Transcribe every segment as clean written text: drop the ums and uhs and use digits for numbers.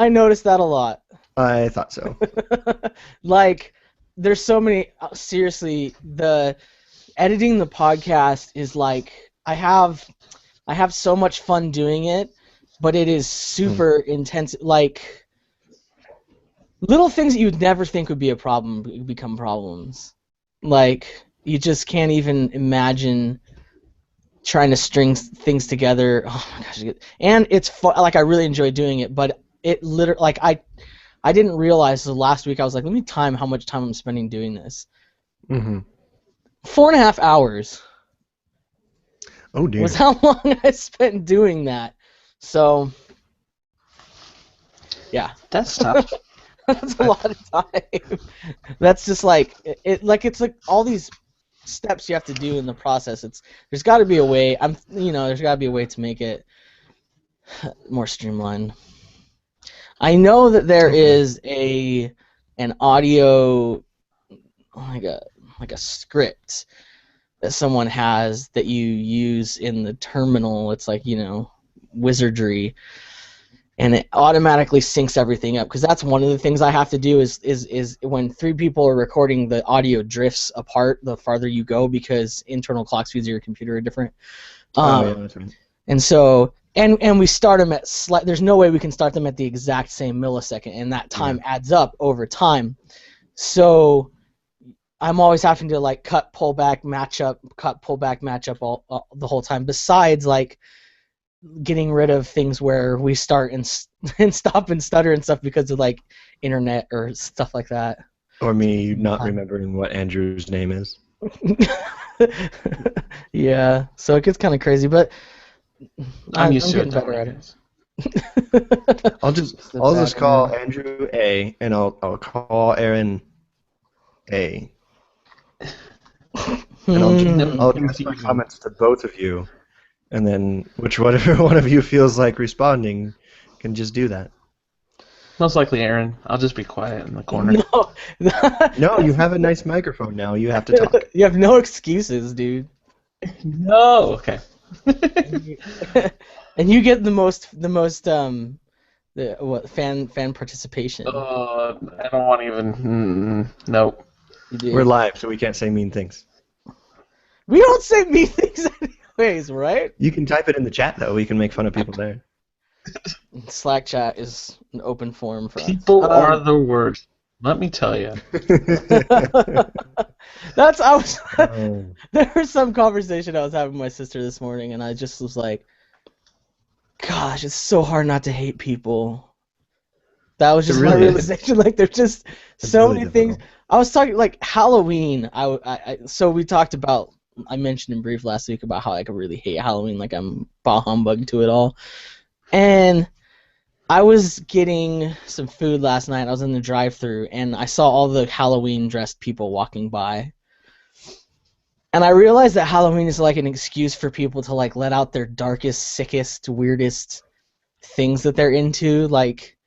I noticed that a lot. I thought so. Like, there's so many. Seriously, the editing the podcast is like I have so much fun doing it, but it is Mm. super intense. Like little things that you'd never think would be a problem become problems. Like you just can't even imagine trying to string things together. Oh my gosh! And it's fun. Like I really enjoy doing it, but it literally like I didn't realize the last week I was like, let me time how much time I'm spending doing this. Mm-hmm. 4.5 hours Oh was dear. how long I spent doing that. So yeah, That's tough. that's a lot of time. That's just like it's like all these steps you have to do in the process. There's got to be a way. There's got to be a way to make it more streamlined. I know that there is an audio like a script that someone has that you use in the terminal. It's like, wizardry, and it automatically syncs everything up, because that's one of the things I have to do is when three people are recording, the audio drifts apart the farther you go because internal clock speeds of your computer are different. Yeah, that's right. And so and we start them at there's no way we can start them at the exact same millisecond, and that time adds up over time. So I'm always having to like cut, pull back, match up, all the whole time. Besides like getting rid of things where we start and stop and stutter and stuff because of like internet or stuff like that. Or me not remembering what Andrew's name is. Yeah, so it gets kind of crazy, but I'm used to it. getting better at it. I'll just call Andrew A, and I'll call Aaron A. And I'll address my comments to both of you, and then whatever one of you feels like responding can just do that. Most likely Aaron. I'll just be quiet in the corner. No, you have a nice microphone now. You have to talk. You have no excuses, dude. No. Okay. And you get the most fan participation. I don't want to even. Nope. We're live, so we can't say mean things. We don't say mean things anyways, right? You can type it in the chat, though. We can make fun of people there. Slack chat is an open forum for People are the worst. Let me tell you. There was some conversation I was having with my sister this morning, and I just was like, gosh, it's so hard not to hate people. That was just my realization. Like, there's just so many things. I was talking, like, Halloween. So we talked about, I mentioned in brief last week about how I could really hate Halloween, like I'm bah humbug to it all. And I was getting some food last night. I was in the drive-thru, and I saw all the Halloween-dressed people walking by. And I realized that Halloween is like an excuse for people to like let out their darkest, sickest, weirdest things that they're into. Like,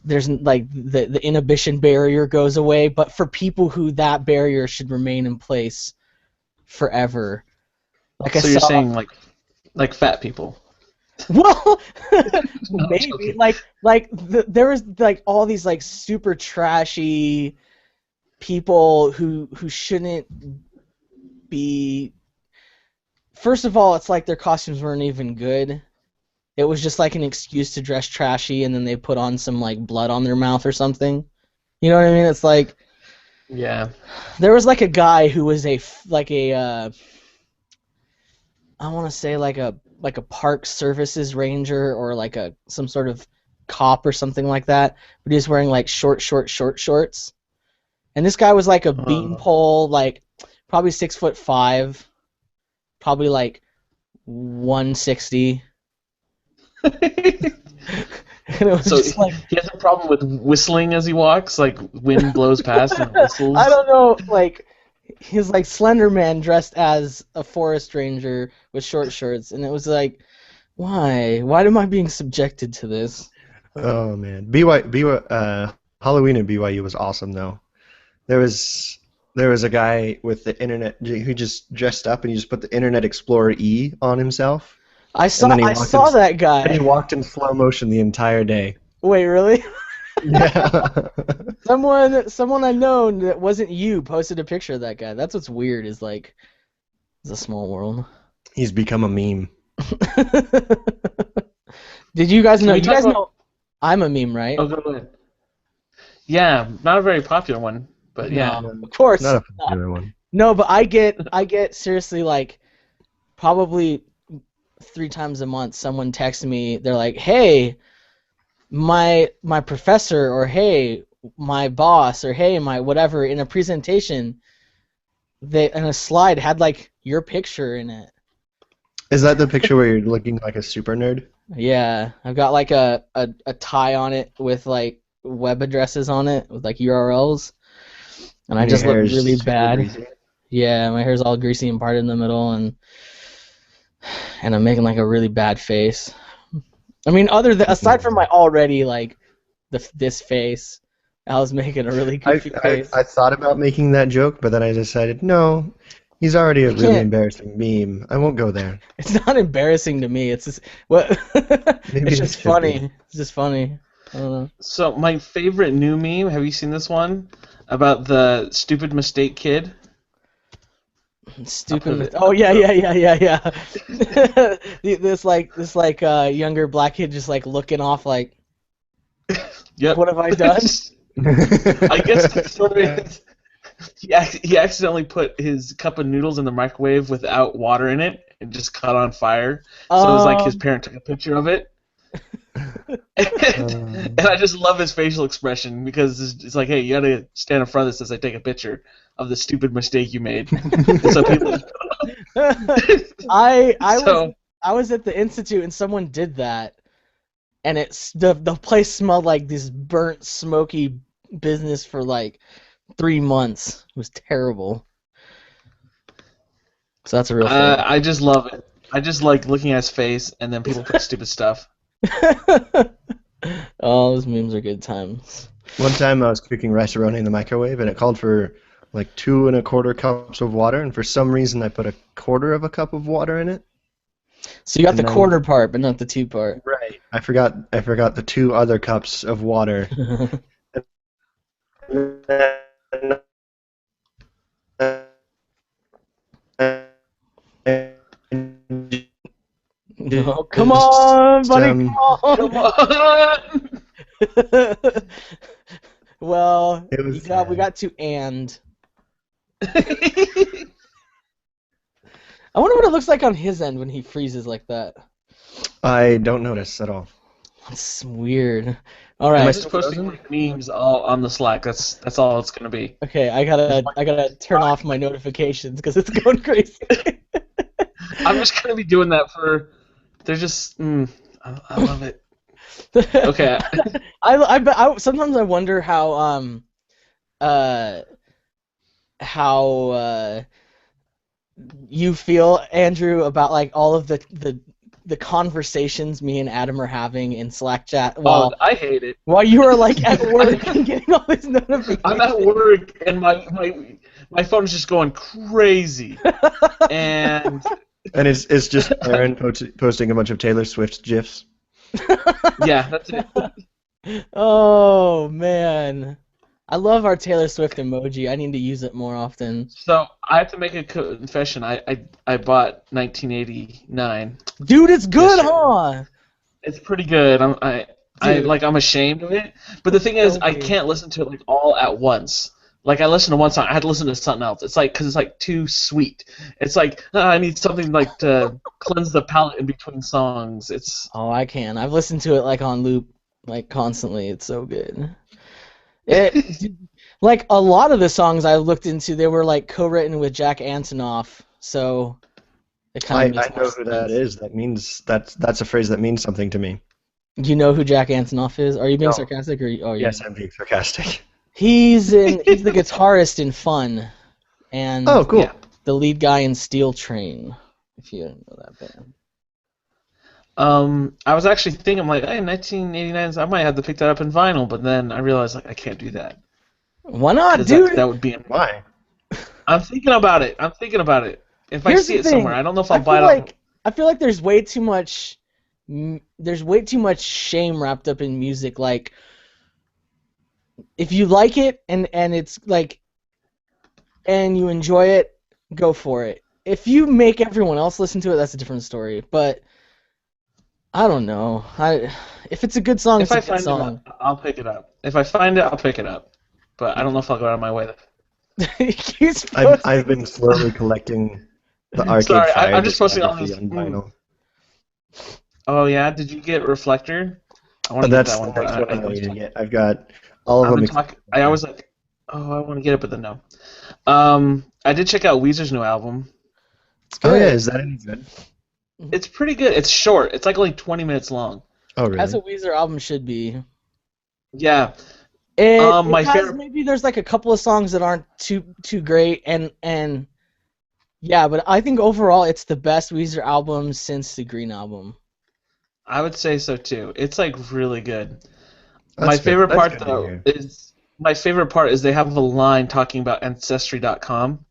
there's like the inhibition barrier goes away, but for people who that barrier should remain in place forever. Like, so you're saying like fat people? Well, maybe there was like all these like super trashy people who shouldn't be. First of all, it's like their costumes weren't even good. It was just like an excuse to dress trashy, and then they put on some like blood on their mouth or something. You know what I mean? It's like, yeah. There was like a guy who was I want to say like a park services ranger or like some sort of cop or something like that, but he was wearing like short shorts. And this guy was like a beanpole, like probably 6'5", probably like 160. And it was so just like, he has a problem with whistling as he walks, like wind blows past and whistles. I don't know, like he's like Slender Man dressed as a forest ranger with short shorts, and it was like, why am I being subjected to this? Oh man, Halloween in BYU was awesome though. There was a guy with the internet who just dressed up and he just put the Internet Explorer E on himself. I saw that guy. And he walked in slow motion the entire day. Wait, really? Yeah. Someone I know that wasn't you posted a picture of that guy. That's what's weird. Is like it's a small world. He's become a meme. Did you guys Can know? we You talk guys about? know I'm a meme, right? Oh, go ahead. Yeah, not a very popular one, but yeah. No, of course Not a not. popular one. No, but I get seriously like probably 3 times a month. Someone texts me. They're like, "Hey, my professor," or "Hey, my boss," or "Hey, my whatever," in a presentation. They in a slide had like your picture in it. Is that the picture where you're looking like a super nerd? Yeah, I've got like a tie on it with like web addresses on it with like URLs, and I And your just look hair is really super bad. greasy? Yeah, my hair's all greasy and parted in the middle, and I'm making like a really bad face. I mean, aside from my already like this face, I was making a really goofy face. I thought about making that joke, but then I decided, no, he's already a You really can't. embarrassing meme. I won't go there. It's not embarrassing to me. It's just what. Maybe It's it just should funny. be. It's just funny. I don't know. So my favorite new meme. Have you seen this one about the stupid mistake kid? Stupid. Oh yeah, yeah. This younger black kid just like looking off like, Yep. what have I done? I guess it's sort of. He accidentally put his cup of noodles in the microwave without water in it and just caught on fire. So it was like his parent took a picture of it. And I just love his facial expression because it's like, hey, you gotta stand in front of this as I take a picture of the stupid mistake you made. And so people. I was at the institute and someone did that, and the place smelled like this burnt, smoky business for like 3 months. It was terrible. So that's a real thing. I just love it. I just like looking at his face, and then people put stupid stuff. Oh, those memes are good times. One time I was cooking rice-a-roni in the microwave, and it called for like 2¼ cups of water, and for some reason I put 1/4 cup of water in it. So you got And the then- quarter part, but not the 2 part. Right. I forgot the 2 other cups of water. No, come on, buddy, come Come on. on! Well, It was we got to and. I wonder what it looks like on his end when he freezes like that. I don't notice at all. That's weird. All Am I right. I'm just posting like, memes all on the Slack. That's all it's gonna be. Okay, I gotta turn off my notifications because it's going crazy. I'm just gonna be doing that for. They're just. I love it. Okay. I sometimes I wonder how you feel, Andrew, about like all of the conversations me and Adam are having in Slack chat while I hate it. you are like at work and getting all these notifications. I'm at work and my phone is just going crazy, and it's just Aaron posting a bunch of Taylor Swift gifs. yeah, that's it. Oh man, I love our Taylor Swift emoji. I need to use it more often. So I have to make a confession. I bought 1989. Dude, it's good, Yes, sir. huh? It's pretty good. I'm ashamed of it. But the thing is, I Okay. can't listen to it like all at once. Like I listen to one song, I had to listen to something else. It's like because it's like too sweet. It's like I need something like to cleanse the palate in between songs. It's Oh, I can. I've listened to it like on loop, like constantly. It's so good. It like a lot of the songs I looked into, they were like co-written with Jack Antonoff, so it I kind of makes know more who that sense. is. That means that's a phrase that means something to me. You know who Jack Antonoff is? Are you being No. sarcastic or oh Yes, yeah? I'm being sarcastic. He's the guitarist in Fun, and Oh, cool. Yeah. the lead guy in Steel Train. If you don't know that band. I was actually thinking, I'm like, hey, 1989, I might have to pick that up in vinyl, but then I realized like I can't do that. Why not, 'Cause dude? that would be. Why? I'm thinking about it. If Here's I see the it thing. somewhere, I don't know if I'll I buy feel it. like I feel like there's way too much there's way too much shame wrapped up in music. Like, if you like it and it's like, and you enjoy it, go for it. If you make everyone else listen to it, that's a different story. But I don't know. If it's a good song, If it's I a good find song. it, I'll pick it up. If I find it, I'll pick it up. But I don't know if I'll go out of my way. I've been slowly collecting the Arcade Sorry, Fire I'm just posting on discography this. on vinyl. Oh yeah, did you get Reflector? I want But to get that's that the one. But next one I I always need to talk. get. I've got all of I've them. been talking. I always like. Oh, I want to get it, but then no. I did check out Weezer's new album. It's good. Oh yeah, is that any good? It's pretty good. It's short. It's like only 20 minutes long. Oh really? As a Weezer album should be. Yeah. It My has favorite. maybe there's like a couple of songs that aren't too great and yeah, but I think overall it's the best Weezer album since the Green album. I would say so too. It's like really good. That's My good. favorite That's part good to though hear. is my favorite part is they have a line talking about Ancestry.com.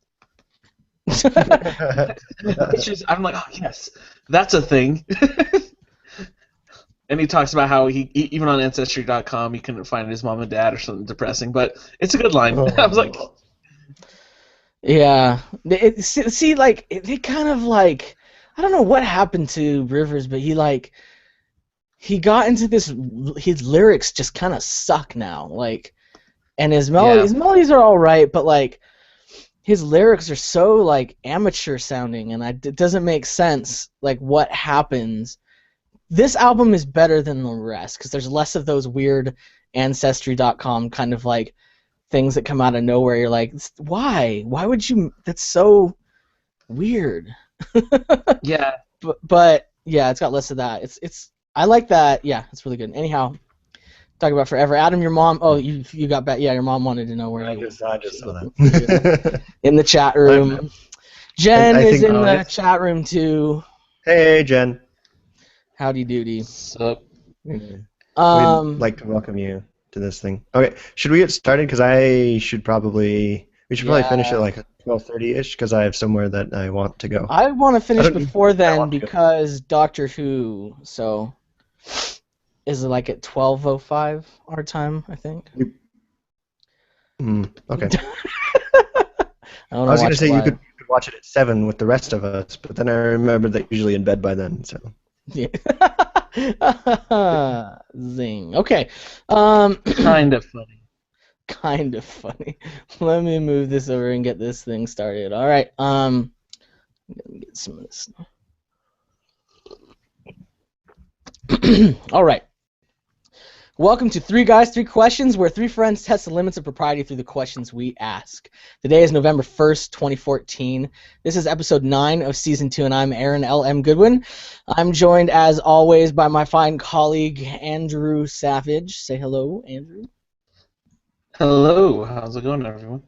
Which is, I'm like, oh yes, that's a thing. And he talks about how he even on Ancestry.com he couldn't find his mom and dad or something depressing, but it's a good line. I was like, Yeah. See, like they kind of like, I don't know what happened to Rivers, but he got into this. His lyrics just kind of suck now. Like, and his melodies are all right, but like his lyrics are so like amateur sounding, and it doesn't make sense. Like what happens. This album is better than the rest because there's less of those weird Ancestry.com kind of like things that come out of nowhere. You're like, why? Why would you? That's so weird. yeah. But yeah, it's got less of that. I like that. Yeah, it's really good. Anyhow, talk about forever. Adam, your mom. Oh, you got back. Yeah, your mom wanted to know where I you. just saw that. In the chat room. Jen I is think- in the chat room too. Hey, Jen. Howdy doody. So, We'd like to welcome you to this thing. Okay, should we get started? Because we should probably finish at like 12:30ish because I have somewhere that I want to go. I want to finish don't- before I then want to go. because Doctor Who. So is it like at 12:05 our time? I think. Okay. I I was going to say you could watch it at 7 with the rest of us, but then I remembered that you're usually in bed by then. So. Yeah. Zing. Okay. kind of funny. Kind of funny. Let me move this over and get this thing started. All right. I'm gonna get some of this. All right. Welcome to Three Guys, Three Questions, where three friends test the limits of propriety through the questions we ask. Today is November 1st, 2014. This is episode 9 of season 2, and I'm Aaron L.M. Goodwin. I'm joined, as always, by my fine colleague, Andrew Savage. Say hello, Andrew. Hello, how's it going, everyone?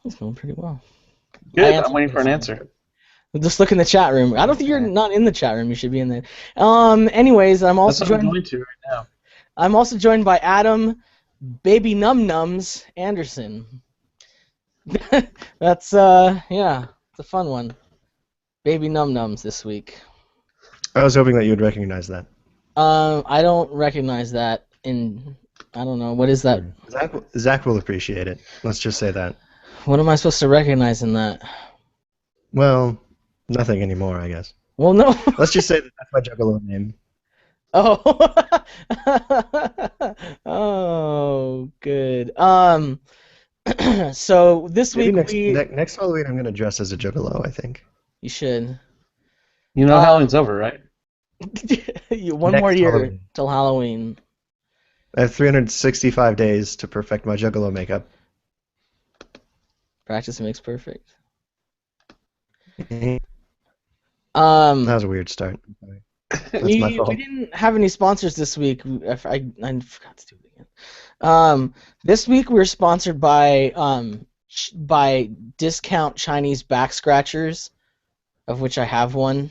It's going pretty well. Good. I'm waiting for an answer. Just look in the chat room. I don't think you're not in the chat room. You should be in there. Anyways, I'm also That's what joined. I'm going to right now. I'm also joined by Adam, Baby Num Nums Anderson. That's yeah, it's a fun one. Baby Num Nums this week. I was hoping that you would recognize that. I don't recognize that I don't know, what is that? Zach will appreciate it. Let's just say that. What am I supposed to recognize in that? Well, nothing anymore, I guess. Well, no. Let's just say that that's my Juggalo name. Oh. Oh, good. So this Maybe week next Halloween I'm gonna dress as a Juggalo, I think. you should. You know Halloween's over, right? One Next more year Halloween. till Halloween. I have 365 days to perfect my Juggalo makeup. Practice makes perfect. That was a weird start. That's my fault. We didn't have any sponsors this week. I forgot to do it again. This week we were sponsored by Discount Chinese Back Scratchers, of which I have one.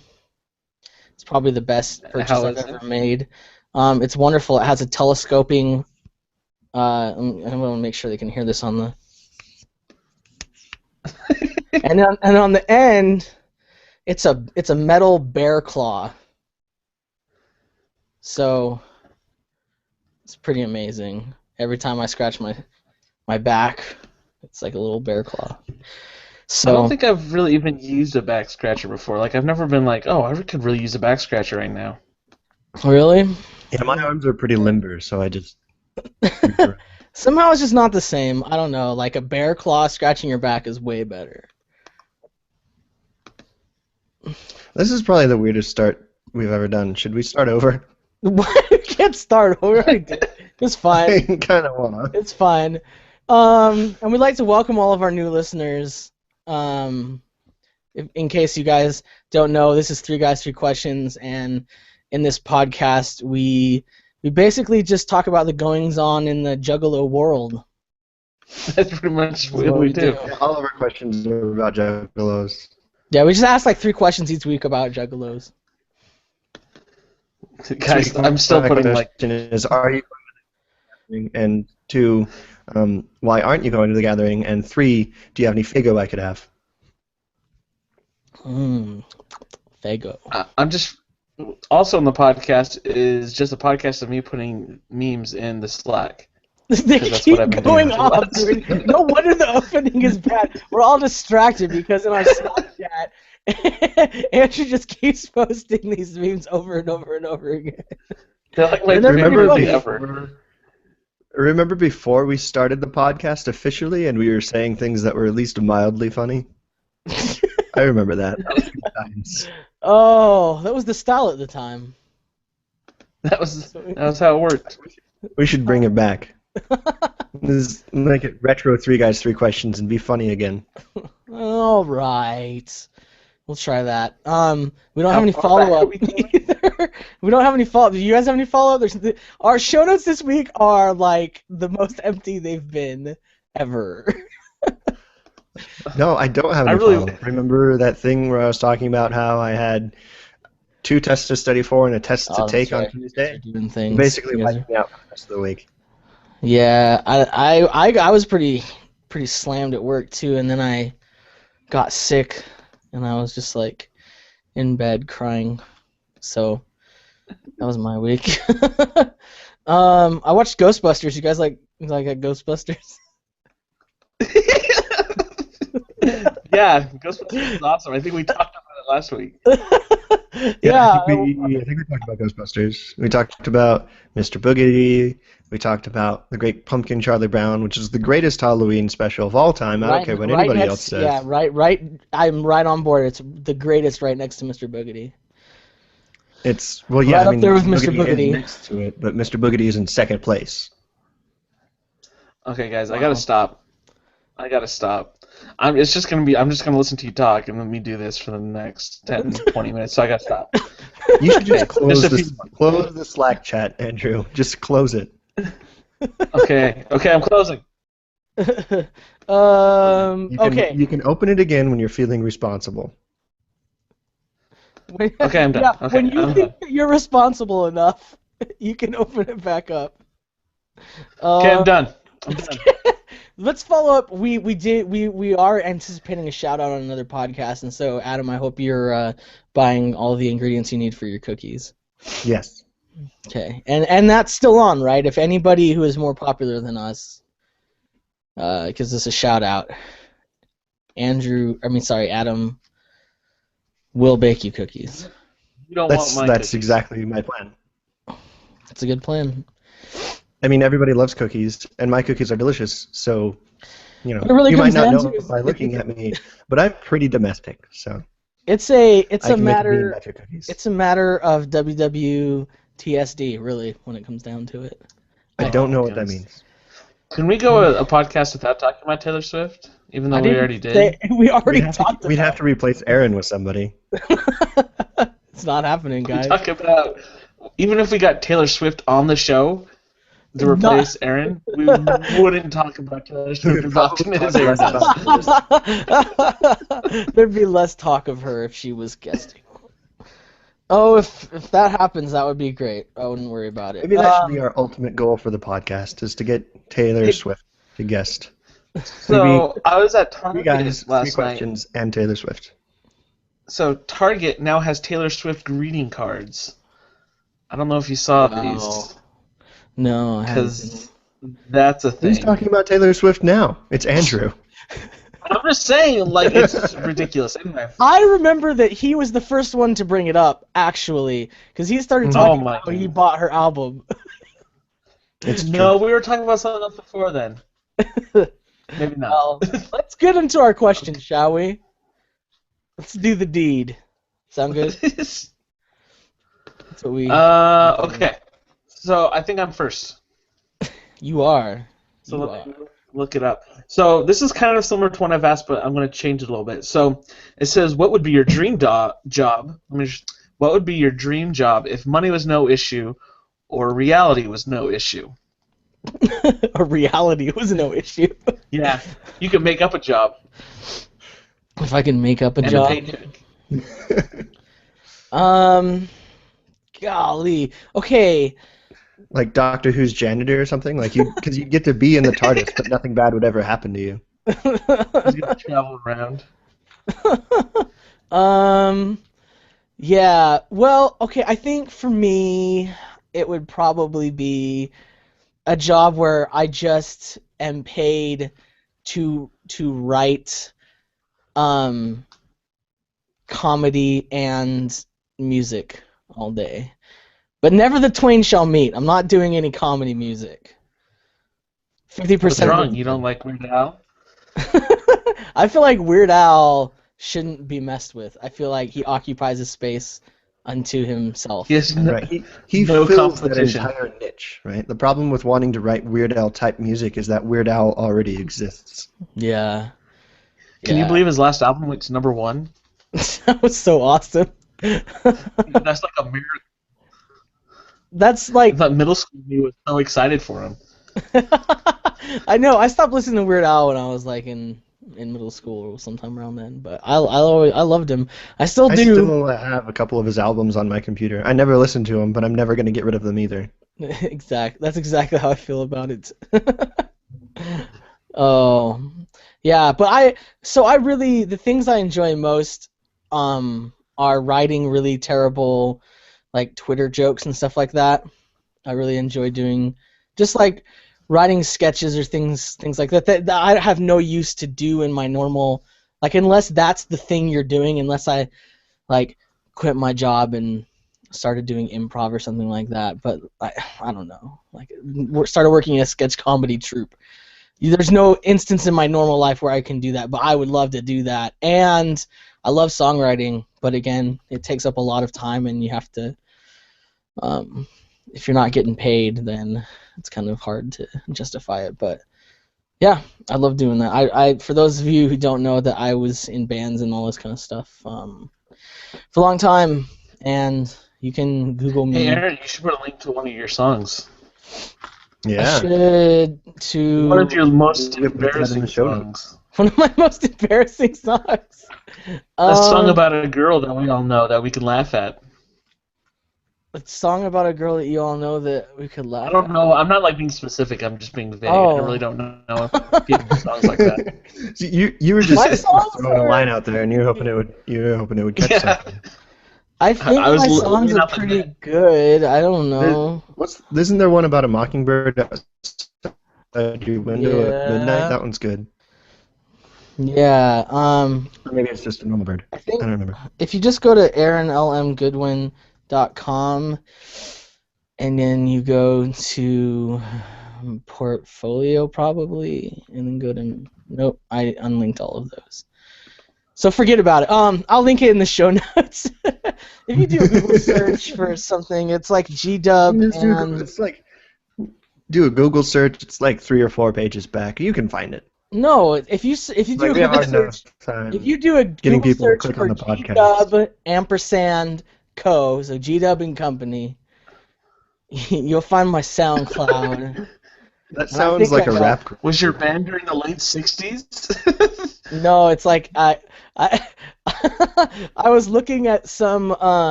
It's probably the best purchase I've ever made. It's wonderful. It has a telescoping. I'm going to make sure they can hear this on the. and on the end, it's a metal bear claw. So it's pretty amazing. Every time I scratch my back, it's like a little bear claw. So I don't think I've really even used a back scratcher before. Like, I've never been like, oh, I could really use a back scratcher right now. Really? Yeah, my arms are pretty limber, so I just. Somehow it's just not the same. I don't know. Like a bear claw scratching your back is way better. This is probably the weirdest start we've ever done. Should we start over? We can't start. We already did. It's fine. I kind of want to. It's fine. And we'd like to welcome all of our new listeners. In case you guys don't know, this is 3 Guys, 3 Questions, and in this podcast, we basically just talk about the goings-on in the Juggalo world. That's pretty much what we do. Yeah, all of our questions are about juggalos. Yeah, we just ask like 3 questions each week about juggalos. Guys, I'm still putting like. Question is, are you going to the gathering? And 2, why aren't you going to the gathering? And 3, do you have any Fago I could have? Fago. I'm just. Also on the podcast is just a podcast of me putting memes in the Slack. They that's keep what I've been going doing. off, dude. No wonder the opening is bad. We're all distracted because in our Slack chat, Andrew just keeps posting these memes over and over and over again. They're like my remember favorite thing ever. Remember before we started the podcast officially and we were saying things that were at least mildly funny? I remember that. That was good times. Oh, that was the style at the time. That was how it worked. We should bring it back. Make it retro 3 Guys, 3 Questions and be funny again. All right. We'll try that. We don't have any follow-up either. We don't have any follow-up. Do you guys have any follow-up? Our show notes this week are like the most empty they've been ever. No, I don't have any follow-up. Remember that thing where I was talking about how I had 2 tests to study for and a test to take on Tuesday? Doing things. Basically wiping me out for the rest of the week. Yeah, I was pretty slammed at work too, and then I got sick, and I was just like in bed crying. So that was my week. I watched Ghostbusters. You guys like Ghostbusters? Yeah, Ghostbusters is awesome. I think we talked about it last week. Yeah. I think we talked about Ghostbusters. We talked about Mr. Boogedy. We talked about The Great Pumpkin Charlie Brown, which is the greatest Halloween special of all time. I don't care what anybody else says. Yeah, right. I'm right on board. It's the greatest, right next to Mr. Boogedy. It's right up there with Mr. Boogedy. Is next to it, but Mr. Boogedy is in second place. Okay, guys, I gotta stop. I'm just gonna listen to you talk and let me do this for the next 10, 20 minutes. So I gotta stop. You should just close the Slack chat, Andrew. Just close it. Okay, I'm closing. Okay. You can open it again when you're feeling responsible. Okay, I'm done. Yeah, Okay, when you think that you're responsible enough, you can open it back up. Okay, I'm done. Let's follow up. We are anticipating a shout out on another podcast, and so Adam, I hope you're buying all the ingredients you need for your cookies. Yes. Okay, and that's still on, right? If anybody who is more popular than us gives us a shout out, Adam will bake you cookies. You don't want my That's cookies. exactly my plan. That's a good plan. I mean, everybody loves cookies, and my cookies are delicious. So, It really you might comes not down know to it by looking at me, but I'm pretty domestic. So it's a matter. It's a matter of WWTSD, really, when it comes down to it. I don't know what that means. Can we go a podcast without talking about Taylor Swift? Even though we already did. We already talked about it. We'd have to replace Aaron with somebody. It's not happening, guys. We talk about, even if we got Taylor Swift on the show to replace Aaron, we wouldn't talk about Taylor Swift as often as Aaron does. There'd be less talk of her if she was guesting. Oh, if that happens, that would be great. I wouldn't worry about it. Maybe that should be our ultimate goal for the podcast, is to get Taylor Swift to guest. So I was at 3 Target Guys, 3 last night. Questions, and Taylor Swift. So Target now has Taylor Swift greeting cards. I don't know if you saw Wow. these. No, I haven't. Because that's a thing. Who's talking about Taylor Swift now? It's Andrew. I'm just saying, like, it's ridiculous. Anyway. I remember that he was the first one to bring it up, actually, because he started talking about how he bought her album. It's true. No, we were talking about something else before then. Maybe not. Well, let's get into our questions, shall we? Let's do the deed. Sound good? That's what we. Okay. So I think I'm first. You are. So let me look it up. So this is kind of similar to one I've asked, but I'm going to change it a little bit. So it says, "What would be your dream job? What would be your dream job if money was no issue, or reality was no issue?" A reality was no issue. Yeah, you could make up a job. If I can make up a And job. A paycheck. Golly. Okay. Like Doctor Who's janitor or something, like because you get to be in the TARDIS, but nothing bad would ever happen to you. He's gonna travel around. Yeah. Well, okay. I think for me, it would probably be a job where I just am paid to write comedy and music all day. But never the twain shall meet. I'm not doing any comedy music. 50%. What's wrong? You don't like Weird Al? I feel like Weird Al shouldn't be messed with. I feel like he occupies a space unto himself. He has no, Right. He no fills that competition. entire niche, right? The problem with wanting to write Weird Al type music is that Weird Al already exists. Yeah. Can you believe his last album went to #1? That was so awesome. That's like a miracle. That's like I thought middle school me was so excited for him. I know. I stopped listening to Weird Al when I was like in middle school or sometime around then. But I loved him. I still do. I still have a couple of his albums on my computer. I never listened to them, but I'm never going to get rid of them either. That's exactly how I feel about it. Oh, yeah. But I really, the things I enjoy most are writing really terrible like Twitter jokes and stuff like that. I really enjoy doing just like writing sketches or things like that I have no use to do in my normal, like, unless that's the thing you're doing, unless I like quit my job and started doing improv or something like that. But I don't know, like started working in a sketch comedy troupe. There's no instance in my normal life where I can do that, but I would love to do that. And I love songwriting, but again, it takes up a lot of time, and you have to, if you're not getting paid, then it's kind of hard to justify it. But yeah, I love doing that. I for those of you who don't know, that I was in bands and all this kind of stuff for a long time, and you can Google me. Hey Aaron, you should put a link to one of your songs. Yeah. I should to One of your most We'll put that in embarrassing the show songs. one of my most embarrassing songs. A song about a girl that we all know that we can laugh at. A song about a girl that you all know that we could laugh I don't at. know. I'm not like being specific. I'm just being vague. Oh. I really don't know if people do songs like that. So you were My just songs throwing a are- line out there, and you were hoping it would catch Yeah. something. I think I was my looking songs are up the pretty net. good. I don't know. Isn't there one about a mockingbird at your window at Yeah. midnight? That one's good. Yeah. Or maybe it's just a normal bird. I I think don't remember. if you just go to aaronlmgoodwin.com and then you go to portfolio probably, and then go to nope, I unlinked all of those. So forget about it. I'll link it in the show notes. If you do a Google search for something, it's like G-Dub and It's like do a Google search. It's like 3 or 4 pages back. You can find it. no. If you do Like, a we have Google hard search, enough time. if you do a getting Google people to search click for on the podcast. G-Dub ampersand Co. So G-Dub and Company, you'll find my SoundCloud. That I sounds think like I a got- rap group. Was your band during the late 60s? No, it's like I I was looking at some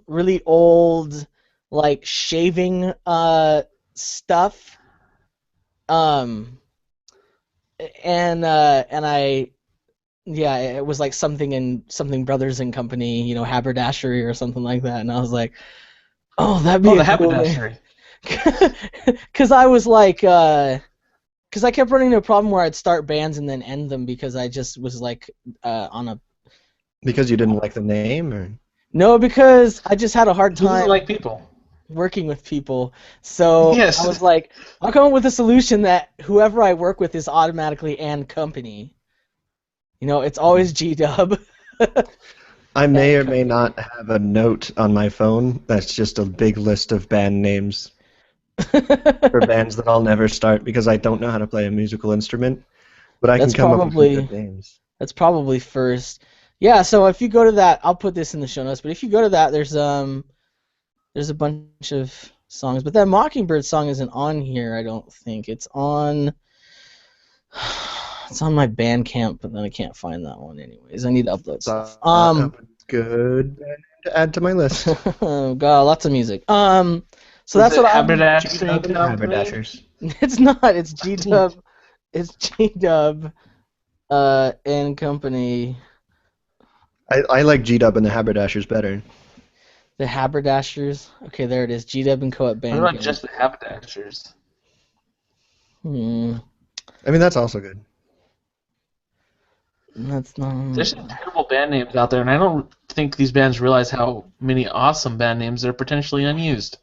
really old like shaving stuff and I yeah, it was like something Brothers and Company, haberdashery or something like that, and I was like, Oh, that'd be the a cool name. haberdashery. Because I was like, because I kept running into a problem where I'd start bands and then end them because I just was like on a. Because you didn't like the name, or? No, because I just had a hard Who doesn't time like people? working with people. So Yes. I was like, I'll come up with a solution that whoever I work with is automatically and company. You know, it's always G-Dub. I may or company. may not have a note on my phone that's just a big list of band names for bands that I'll never start because I don't know how to play a musical instrument, but I can come up with some good names. That's probably first. Yeah, so if you go to that, I'll put this in the show notes, but if you go to that, there's a bunch of songs, but that Mockingbird song isn't on here, I don't think. It's on my Bandcamp, but then I can't find that one anyways. I need to upload stuff. Good band to add to my list. God, lots of music. So that's what Haberdashers. It's not. It's G-Dub. It's G-Dub and company. I like G-Dub and the Haberdashers better. The Haberdashers. Okay, there it is. G-Dub and Co. at Bandcamp. What about just the haberdashers? I mean, that's also good. That's not. There's some terrible band names out there, and I don't think these bands realize how many awesome band names are potentially unused.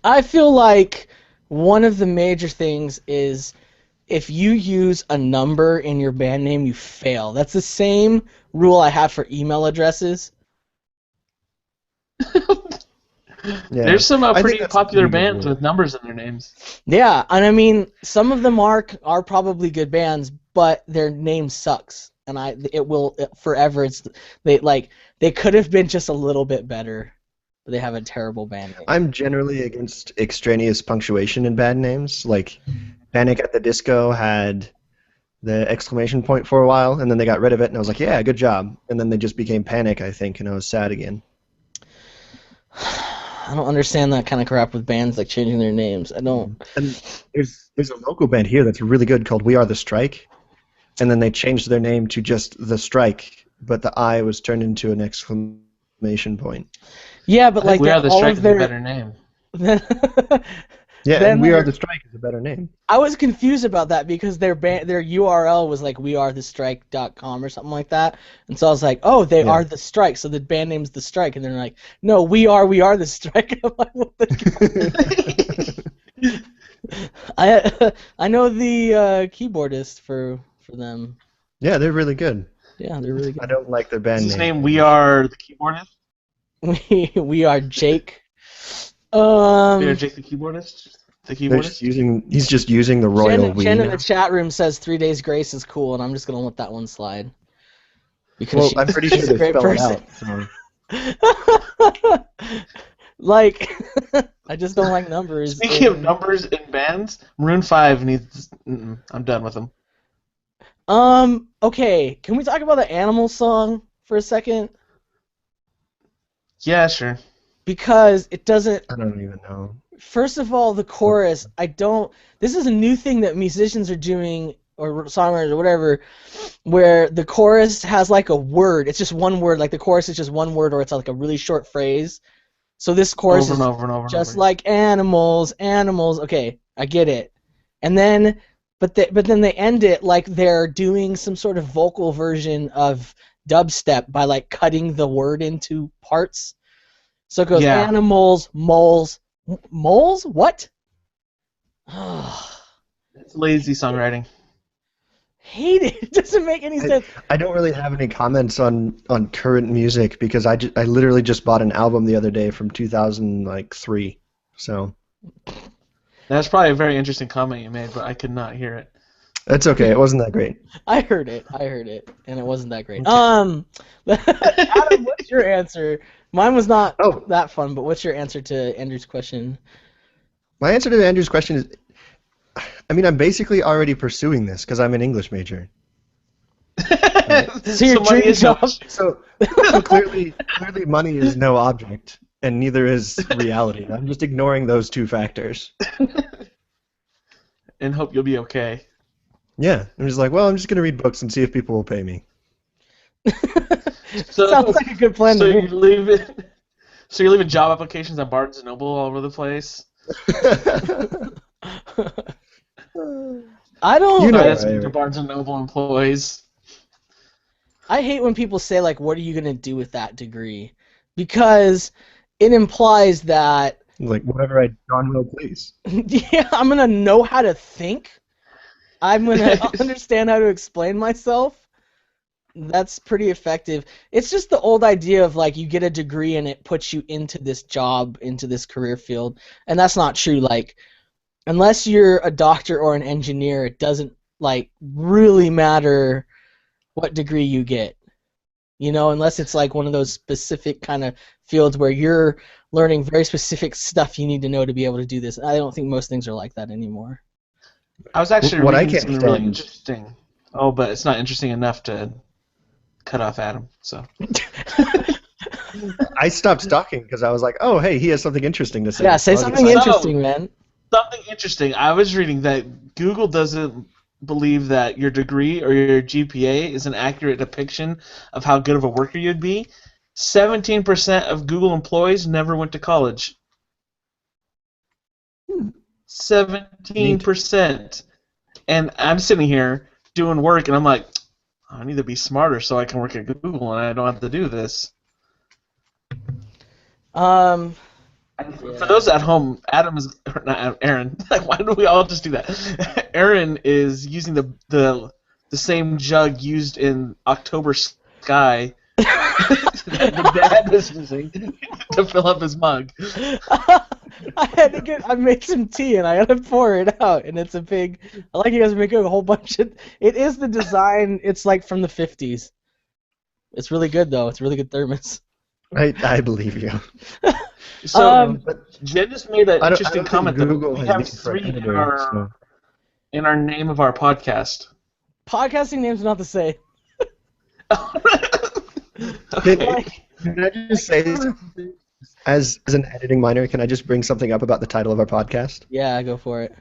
I feel like one of the major things is if you use a number in your band name, you fail. That's the same rule I have for email addresses. Yeah. There's some pretty popular bands with numbers in their names. Yeah, and I mean, some of them are probably good bands, but their name sucks, and it will forever. They could have been just a little bit better, but they have a terrible band name. I'm generally against extraneous punctuation in band names. Like Panic at the Disco had the exclamation point for a while, and then they got rid of it, and I was like, yeah, good job. And then they just became Panic, I think, and I was sad again. I don't understand that kind of crap with bands like changing their names. I don't. And there's a local band here that's really good called We Are the Strike, and then they changed their name to just The Strike, but the I was turned into an exclamation point. Yeah, but like We Are the all Strike of their... is a better name. Yeah, and We Are the Strike is a better name. I was confused about that because their URL was like wearethestrike.com or something like that, and so I was like, oh, they are the Strike, so the band name's the Strike, and they're like, no, we are the Strike. I'm like, what the I know the keyboardist for them. Yeah, they're really good. Yeah, they're really good. I don't like their band name. Is his name We Are the Keyboardist? We are Jake. We are Jake the Keyboardist? He's just using the royal we. Jen in the chat room says 3 Days Grace is cool, and I'm just going to let that one slide. Because I'm pretty sure she's a they great spell person. it out. So. Like, I just don't like numbers. Speaking of numbers in bands, Maroon 5 needs... I'm done with them. Okay, can we talk about the Animal song for a second? Yeah, sure. Because it doesn't... I don't even know. First of all, the chorus, this is a new thing that musicians are doing, or songwriters or whatever, where the chorus has like a word. It's just one word, like the chorus is just one word, or it's like a really short phrase. So this chorus is just like animals. Okay, I get it. And then, but then they end it like they're doing some sort of vocal version of dubstep by like cutting the word into parts. So it goes animals, moles. Moles? What? It's lazy songwriting. Hate it. It doesn't make any sense. I don't really have any comments on current music because I literally just bought an album the other day from 2003. So. That's probably a very interesting comment you made, but I could not hear it. That's okay. It wasn't that great. I heard it, and it wasn't that great. Adam, what's your answer? Mine was not that fun, but what's your answer to Andrew's question? My answer to Andrew's question is, I mean, I'm basically already pursuing this because I'm an English major. So your dream job. So clearly money is no object, and neither is reality. I'm just ignoring those two factors. And hope you'll be okay. Yeah, I'm just like, well, I'm just going to read books and see if people will pay me. Sounds like a good plan to me. So you're leaving job applications on Barnes and Noble all over the place. I don't. You know, That's right? the Barnes and Noble employees. I hate when people say like, "What are you gonna do with that degree?" Because it implies that Like whatever I darn well please. yeah, I'm gonna know how to think. I'm gonna understand how to explain myself. That's pretty effective. It's just the old idea of like you get a degree and it puts you into this job, into this career field, and that's not true. Like unless you're a doctor or an engineer, it doesn't like really matter what degree you get. You know, unless it's like one of those specific kind of fields where you're learning very specific stuff you need to know to be able to do this. I don't think most things are like that anymore. I was actually What I reading can't something really stand- interesting. Oh, but it's not interesting enough to cut off Adam. So I stopped stalking because I was like, oh, hey, he has something interesting to say. Yeah, say So I was something excited. interesting, man. something interesting. I was reading that Google doesn't believe that your degree or your GPA is an accurate depiction of how good of a worker you'd be. 17% of Google employees never went to college. 17%. And I'm sitting here doing work, and I'm like, I need to be smarter so I can work at Google, and I don't have to do this. Yeah. For those at home, Adam is not Aaron. Why do we all just do that? Aaron is using the same jug used in October Sky that the dad was using to fill up his mug. I made some tea and I had to pour it out, and it's a big. I like you guys are making a whole bunch of. It is the design. It's like from the 50s. It's really good though. It's a really good thermos. I believe you. So Jen just made an I don't interesting think comment that Google we has have need for an 3 editor, in our name of our podcast. Podcasting names are not the same. Okay. Can I just say, as an editing minor, can I just bring something up about the title of our podcast? Yeah, go for it.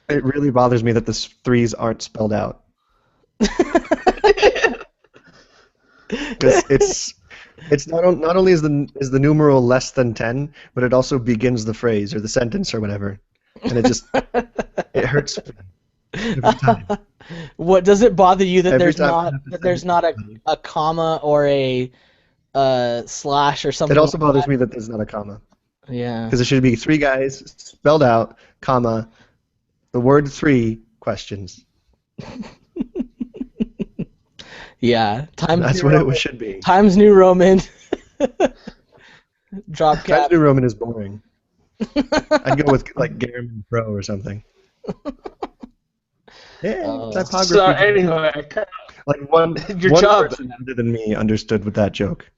It really bothers me that the 3s aren't spelled out. Because it's not only is the numeral less than 10, but it also begins the phrase or the sentence or whatever, and it hurts every time. What does it bother you that Every there's time I not have to that say there's not something. a comma or a slash or something? It also like bothers that? me that there's not a comma, Yeah. because it should be 3 guys spelled out, comma, the word 3 questions. Yeah. Times That's New what Roman. it should be. Times New Roman. Drop Times cap. New Roman is boring. I'd go with like Garamond Pro or something. Yeah, typography. So anyway, Like one Your one job. person other than me understood with that joke.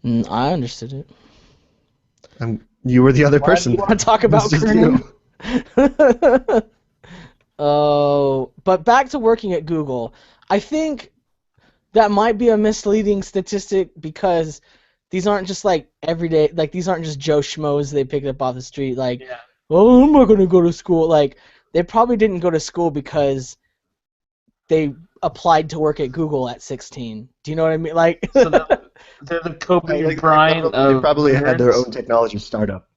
I understood it. You were the other person. You want to talk about This is Kernan? you. Oh, but back to working at Google. I think that might be a misleading statistic because these aren't just like everyday, like these aren't just Joe Schmoes they picked up off the street. Like, Yeah. oh, I'm not gonna go to school. Like, they probably didn't go to school because they applied to work at Google at 16. Do you know what I mean? Like, So they're the Kobe Like, Bryant they of probably had their nerds. own technology startup,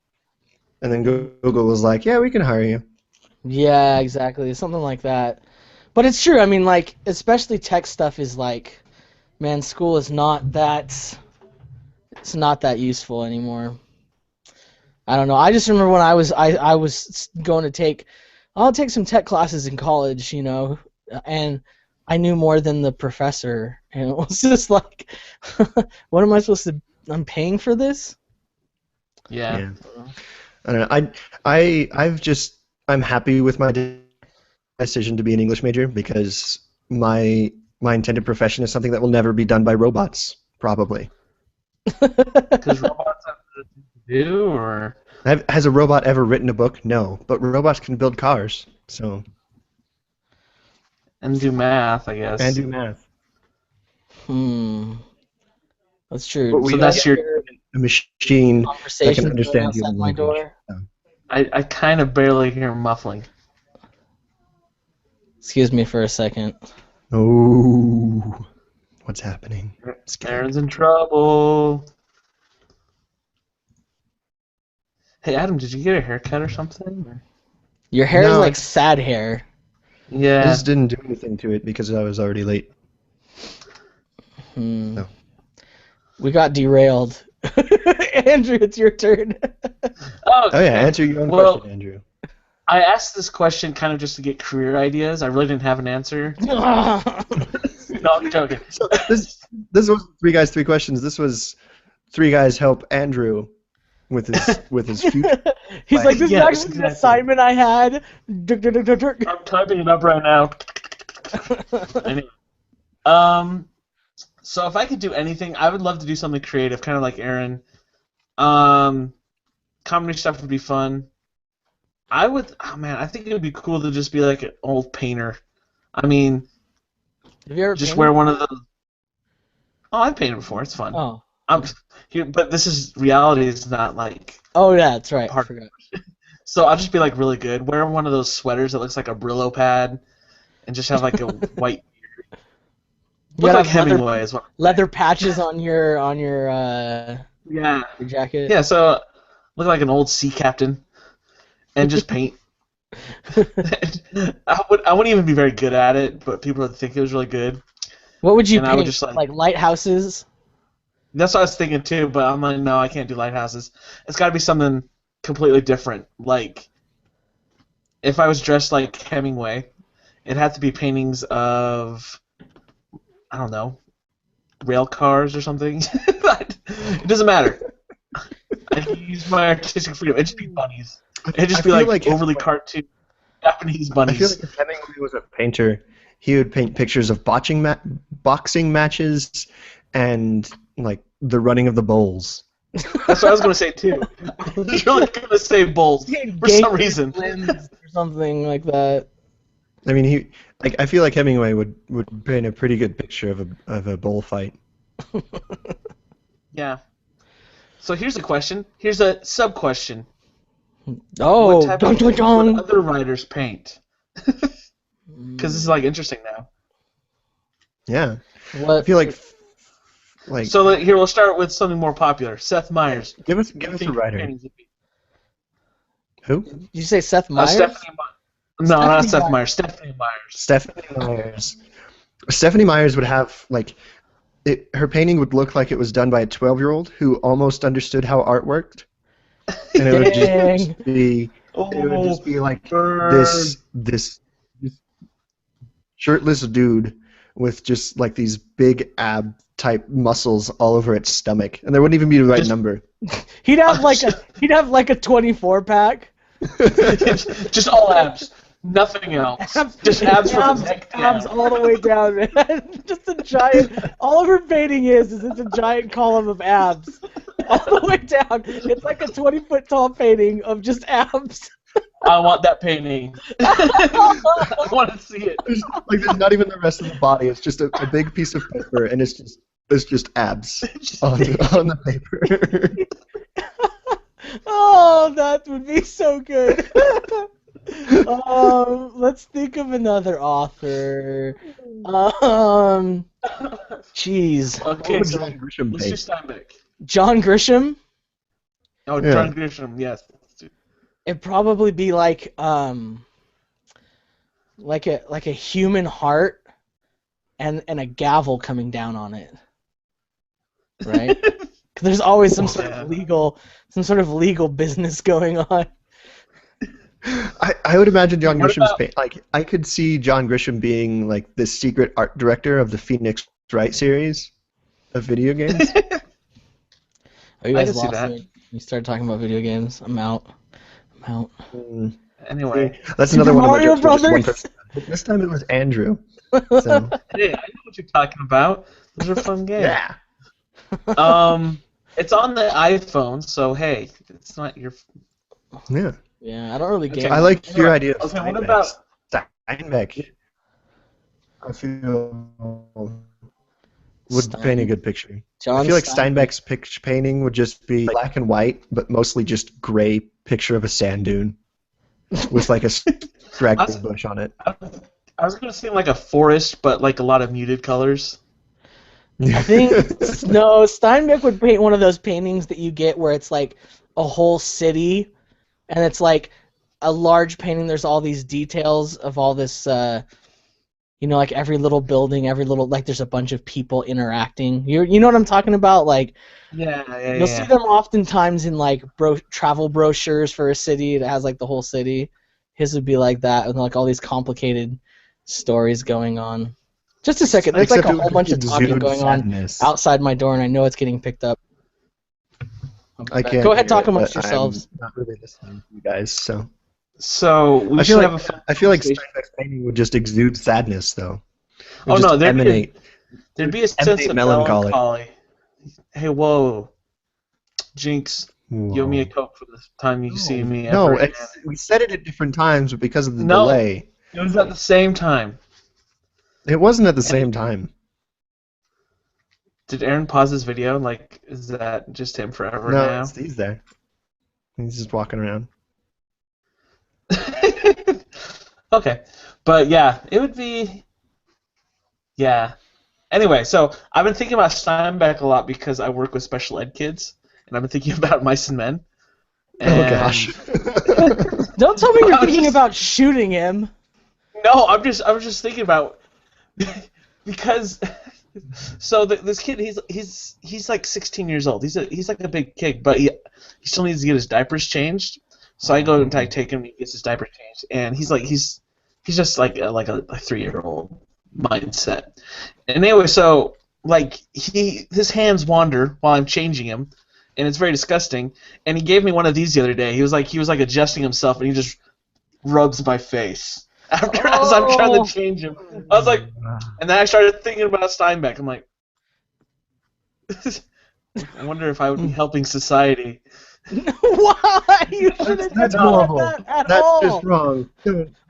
and then Google was like, "Yeah, we can hire you." yeah, exactly, something like that. But it's true. I mean, like, especially tech stuff is like, man, school is not that. It's not that useful anymore. I don't know. I just remember when I was going to I'll take some tech classes in college, you know, and I knew more than the professor, and it was just like, what am I supposed to? I'm paying for this? Yeah. I don't know. I'm happy with my decision to be an English major because my intended profession is something that will never be done by robots, probably. Because robots have to do, or Has a robot ever written a book? No, but robots can build cars, so and do math, I guess. and do math. That's true. But we So that's your. a machine that Conversation can going understand outside human my language. door. So. I kind of barely hear muffling. Excuse me for a second. Oh, what's happening? Aaron's in trouble. Hey, Adam, did you get a haircut or something? Or... Your hair is No, like sad hair. I Yeah. just didn't do anything to it because I was already late. No. We got derailed. Andrew, it's your turn. Oh yeah, answer your own question, Andrew. I asked this question kind of just to get career ideas. I really didn't have an answer. No, I'm joking. So this was 3 guys, 3 questions. This was 3 guys help Andrew with his future. He's like, this is actually exactly. the assignment I had. I'm typing it up right now. Anyway. So if I could do anything, I would love to do something creative, kind of like Aaron. Comedy stuff would be fun. I think it would be cool to just be like an old painter. I mean, have you ever just painted? wear one of those. Oh, I've painted before. It's fun. Oh. But this is reality. It's not like. Oh yeah, that's right. I forgot. So I'll just be like really good. Wear one of those sweaters that looks like a Brillo pad, and just have like a white beard. Look like Hemingway as well. Leather patches on your your jacket. Yeah. So look like an old sea captain, and just paint. I wouldn't even be very good at it, but people would think it was really good. What would you paint? I would just like lighthouses? That's what I was thinking too, but I'm like, no, I can't do lighthouses. It's got to be something completely different. Like, if I was dressed like Hemingway, it had to be paintings of, I don't know, rail cars or something. It doesn't matter. I can use my artistic freedom. It'd just be bunnies. It'd just be like overly cartoon Japanese bunnies. I feel like if Hemingway was a painter, he would paint pictures of boxing matches and like the running of the bulls. That's what I was going to say too. I was really going to say bulls for some reason. Or something like that. I mean, I feel like Hemingway would paint a pretty good picture of a bullfight. Yeah. So here's a question. Here's a sub-question. Oh, what type of would other writers paint? Because this is like interesting now. Yeah. What? I feel like. So here we'll start with something more popular. Seth Meyers. Give us a writer. Who? Did you say Seth Meyers? No, not Seth Meyers. Stephanie Meyers. Stephanie Meyers. Stephanie Meyers would have her painting would look like it was done by a 12-year-old who almost understood how art worked, and it would just be like this shirtless dude with just like these big ab type muscles all over its stomach, and there wouldn't even be the right number. He'd have like a 24 pack. Just all abs. Nothing else. Just abs from the neck down. Abs all the way down, man. Just a giant. All of her painting is it's a giant column of abs all the way down. It's like a 20-foot tall painting of just abs. I want that painting. I want to see it. There's not even the rest of the body. It's just a big piece of paper, and it's just abs on the paper. Oh, that would be so good. Let's think of another author. Jeez. Okay, so John Grisham let's do Steinbeck. John Grisham? Oh, yeah. John Grisham, yes. It'd probably be like a human heart and a gavel coming down on it. Right? 'Cause there's always some sort of legal business going on. I would imagine John Grisham's paint. Like, I could see John Grisham being like the secret art director of the Phoenix Wright series of video games. Oh, you guys lost me. You started talking about video games. I'm out. Anyway, that's another one of my Mario jokes. Brothers. This time it was Andrew. So. Hey, I know what you're talking about. Those are fun games. Yeah. It's on the iPhone, so hey, it's not your. Yeah. Yeah, I don't really game. I like your idea of Steinbeck. What Steinbeck. about Steinbeck? I feel would paint a good picture. I feel like Steinbeck's painting would just be black and white, but mostly just gray picture of a sand dune with like a straggly bush on it. I was gonna say like a forest, but like a lot of muted colors. I think Steinbeck would paint one of those paintings that you get where it's like a whole city, and it's like a large painting. There's all these details of all this, like every little building, every little like there's a bunch of people interacting. You know what I'm talking about? Like you'll see them oftentimes in like travel brochures for a city that has like the whole city. His would be like that, and like all these complicated stories going on. Just a second, there's like a whole bunch of talking going on outside my door, and I know it's getting picked up. I can't. Go ahead, talk amongst yourselves. I'm not really listening to you guys, so. So I feel like Steinbeck's painting would just exude sadness, though. There'd be a sense of melancholy. Hey, whoa, Jinx, Whoa. you owe me a Coke for the time you see me. No, we said it at different times, but because of the delay. It was at the same time. It wasn't at the same time. Did Aaron pause his video? Like, is that just him forever now? No, he's there. He's just walking around. Okay, but yeah, it would be. Yeah. Anyway, so I've been thinking about Steinbeck a lot because I work with special ed kids, and I've been thinking about Mice and Men. Oh gosh! Don't tell me you're thinking about shooting him. No, I'm just thinking about because. So this kid, he's like 16 years old. He's like a big kid, but he still needs to get his diapers changed. So I go and take him. He gets his diapers changed, and he's just like a 3-year-old mindset. And anyway, so like his hands wander while I'm changing him, and it's very disgusting. And he gave me one of these the other day. He was like adjusting himself, and he just rubs my face. As I'm trying to change him, I was like, and then I started thinking about Steinbeck. I'm like, I wonder if I would be helping society. Why? You shouldn't have done that at all. That's just wrong.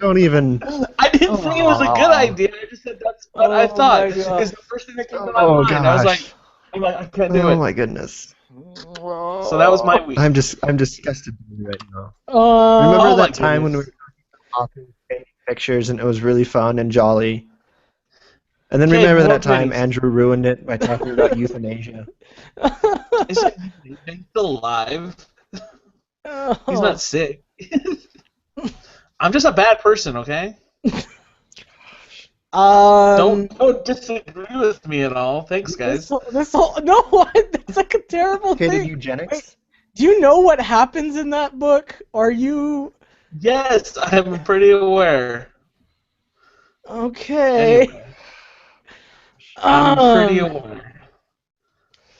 Don't even. I didn't think it was a good idea. I just said that's what I thought. It's the first thing that came to my mind. Gosh. I was like, I can't do it. Oh my goodness. So that was my week. I'm disgusted right now. Remember that time when we were talking pictures and it was really fun and jolly? And then remember that time Andrew ruined it by talking about euthanasia? He's still alive. He's not sick. I'm just a bad person, okay? Don't disagree with me at all. Thanks, guys. No, that's like a terrible thing. Okay, eugenics. Wait, do you know what happens in that book? Are you? Yes, I'm pretty aware. Okay. Anyway, I'm pretty aware.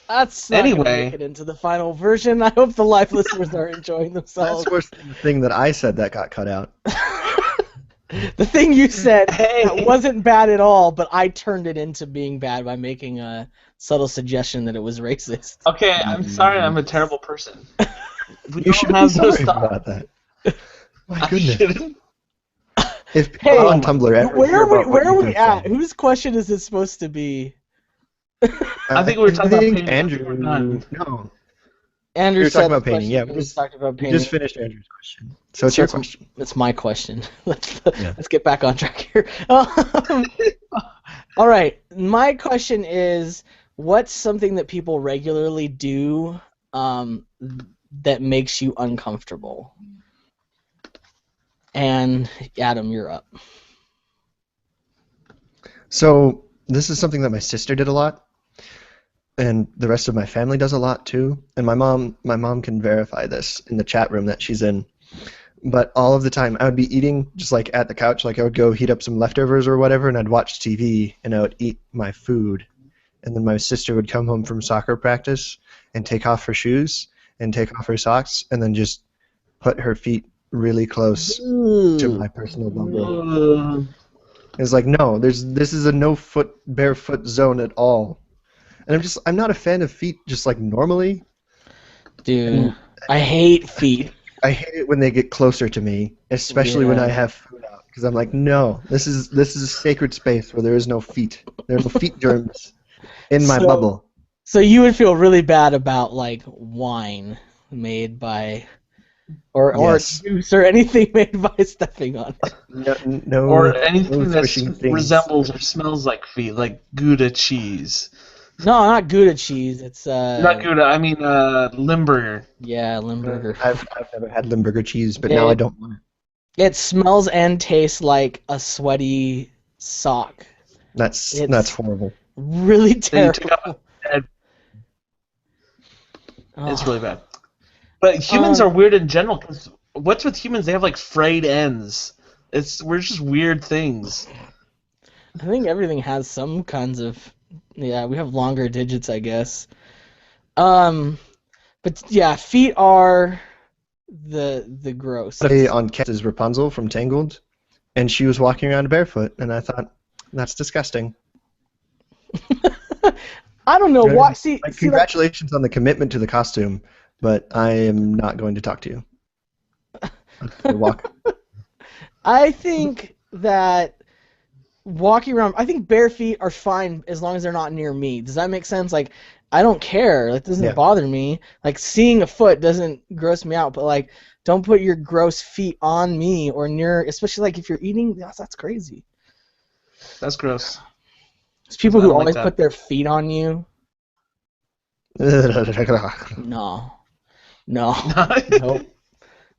That's not gonna make it into the final version. I hope the live listeners are enjoying themselves. That's worse than the thing that I said that got cut out. The thing you said that wasn't bad at all, but I turned it into being bad by making a subtle suggestion that it was racist. Okay, I'm sorry. I'm a terrible person. You should be sorry about that. My goodness. If people on Tumblr ever where are we at? Whose question is this supposed to be? I think we were talking about painting. Andrew. No. Andrew we were talking about painting. Yeah, we just finished Andrew's question. So it's your question. It's my question. Let's get back on track here. All right. My question is, what's something that people regularly do that makes you uncomfortable? And Adam, you're up. So this is something that my sister did a lot, and the rest of my family does a lot too. And my mom can verify this in the chat room that she's in. But all of the time, I would be eating just like at the couch, like I would go heat up some leftovers or whatever, and I'd watch TV and I would eat my food. And then my sister would come home from soccer practice and take off her shoes and take off her socks and then just put her feet really close to my personal bumble. It's like, no, this is a no foot barefoot zone at all. And I'm not a fan of feet just like normally. Dude, I hate feet. I hate it when they get closer to me, especially when I have food out, because I'm like, no, this is a sacred space where there is no feet. There are no feet germs in my bubble. So you would feel really bad about like wine made by or juice or anything made by stepping on it. No, or anything that resembles or smells like feet, like Gouda cheese. No, not Gouda cheese. It's Not Gouda. I mean Limburger. yeah, Limburger. I've never had Limburger cheese, but now I don't want it. It smells and tastes like a sweaty sock. That's horrible. Really Then you took terrible. out a- It's Oh. really bad. But humans are weird in general. Cause what's with humans? They have like frayed ends. We're just weird things. I think everything has some kinds of yeah. We have longer digits, I guess. But yeah, feet are the gross. On Cat is Rapunzel from Tangled, and she was walking around barefoot, and I thought, that's disgusting. I don't know why. See, congratulations on the commitment to the costume, but I am not going to talk to you. Walk. I think that walking around, I think bare feet are fine as long as they're not near me. Does that make sense? Like, I don't care. It doesn't bother me. Like, seeing a foot doesn't gross me out, but like, don't put your gross feet on me or near, especially like if you're eating. That's crazy. That's gross. There's people who like always that. put their feet on you. No.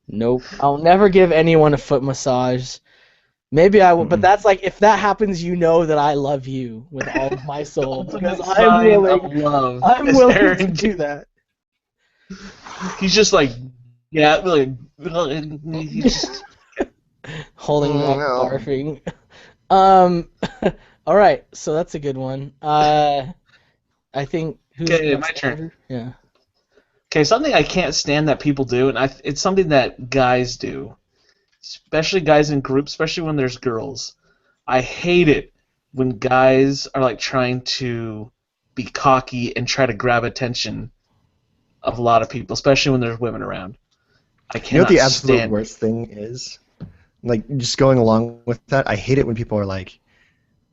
Nope. I'll never give anyone a foot massage. Maybe I will, but that's like, if that happens, you know that I love you with all of my soul, because I'm willing to do that. He's just like, yeah, like, he's just Holding up, barfing. All right, so that's a good one. I think who's Okay, next? my turn. Yeah. Okay, something I can't stand that people do, and it's something that guys do, especially guys in groups, especially when there's girls. I hate it when guys are like trying to be cocky and try to grab attention of a lot of people, especially when there's women around. I cannot You know what the absolute stand worst thing is? Like, just going along with that, I hate it when people are like,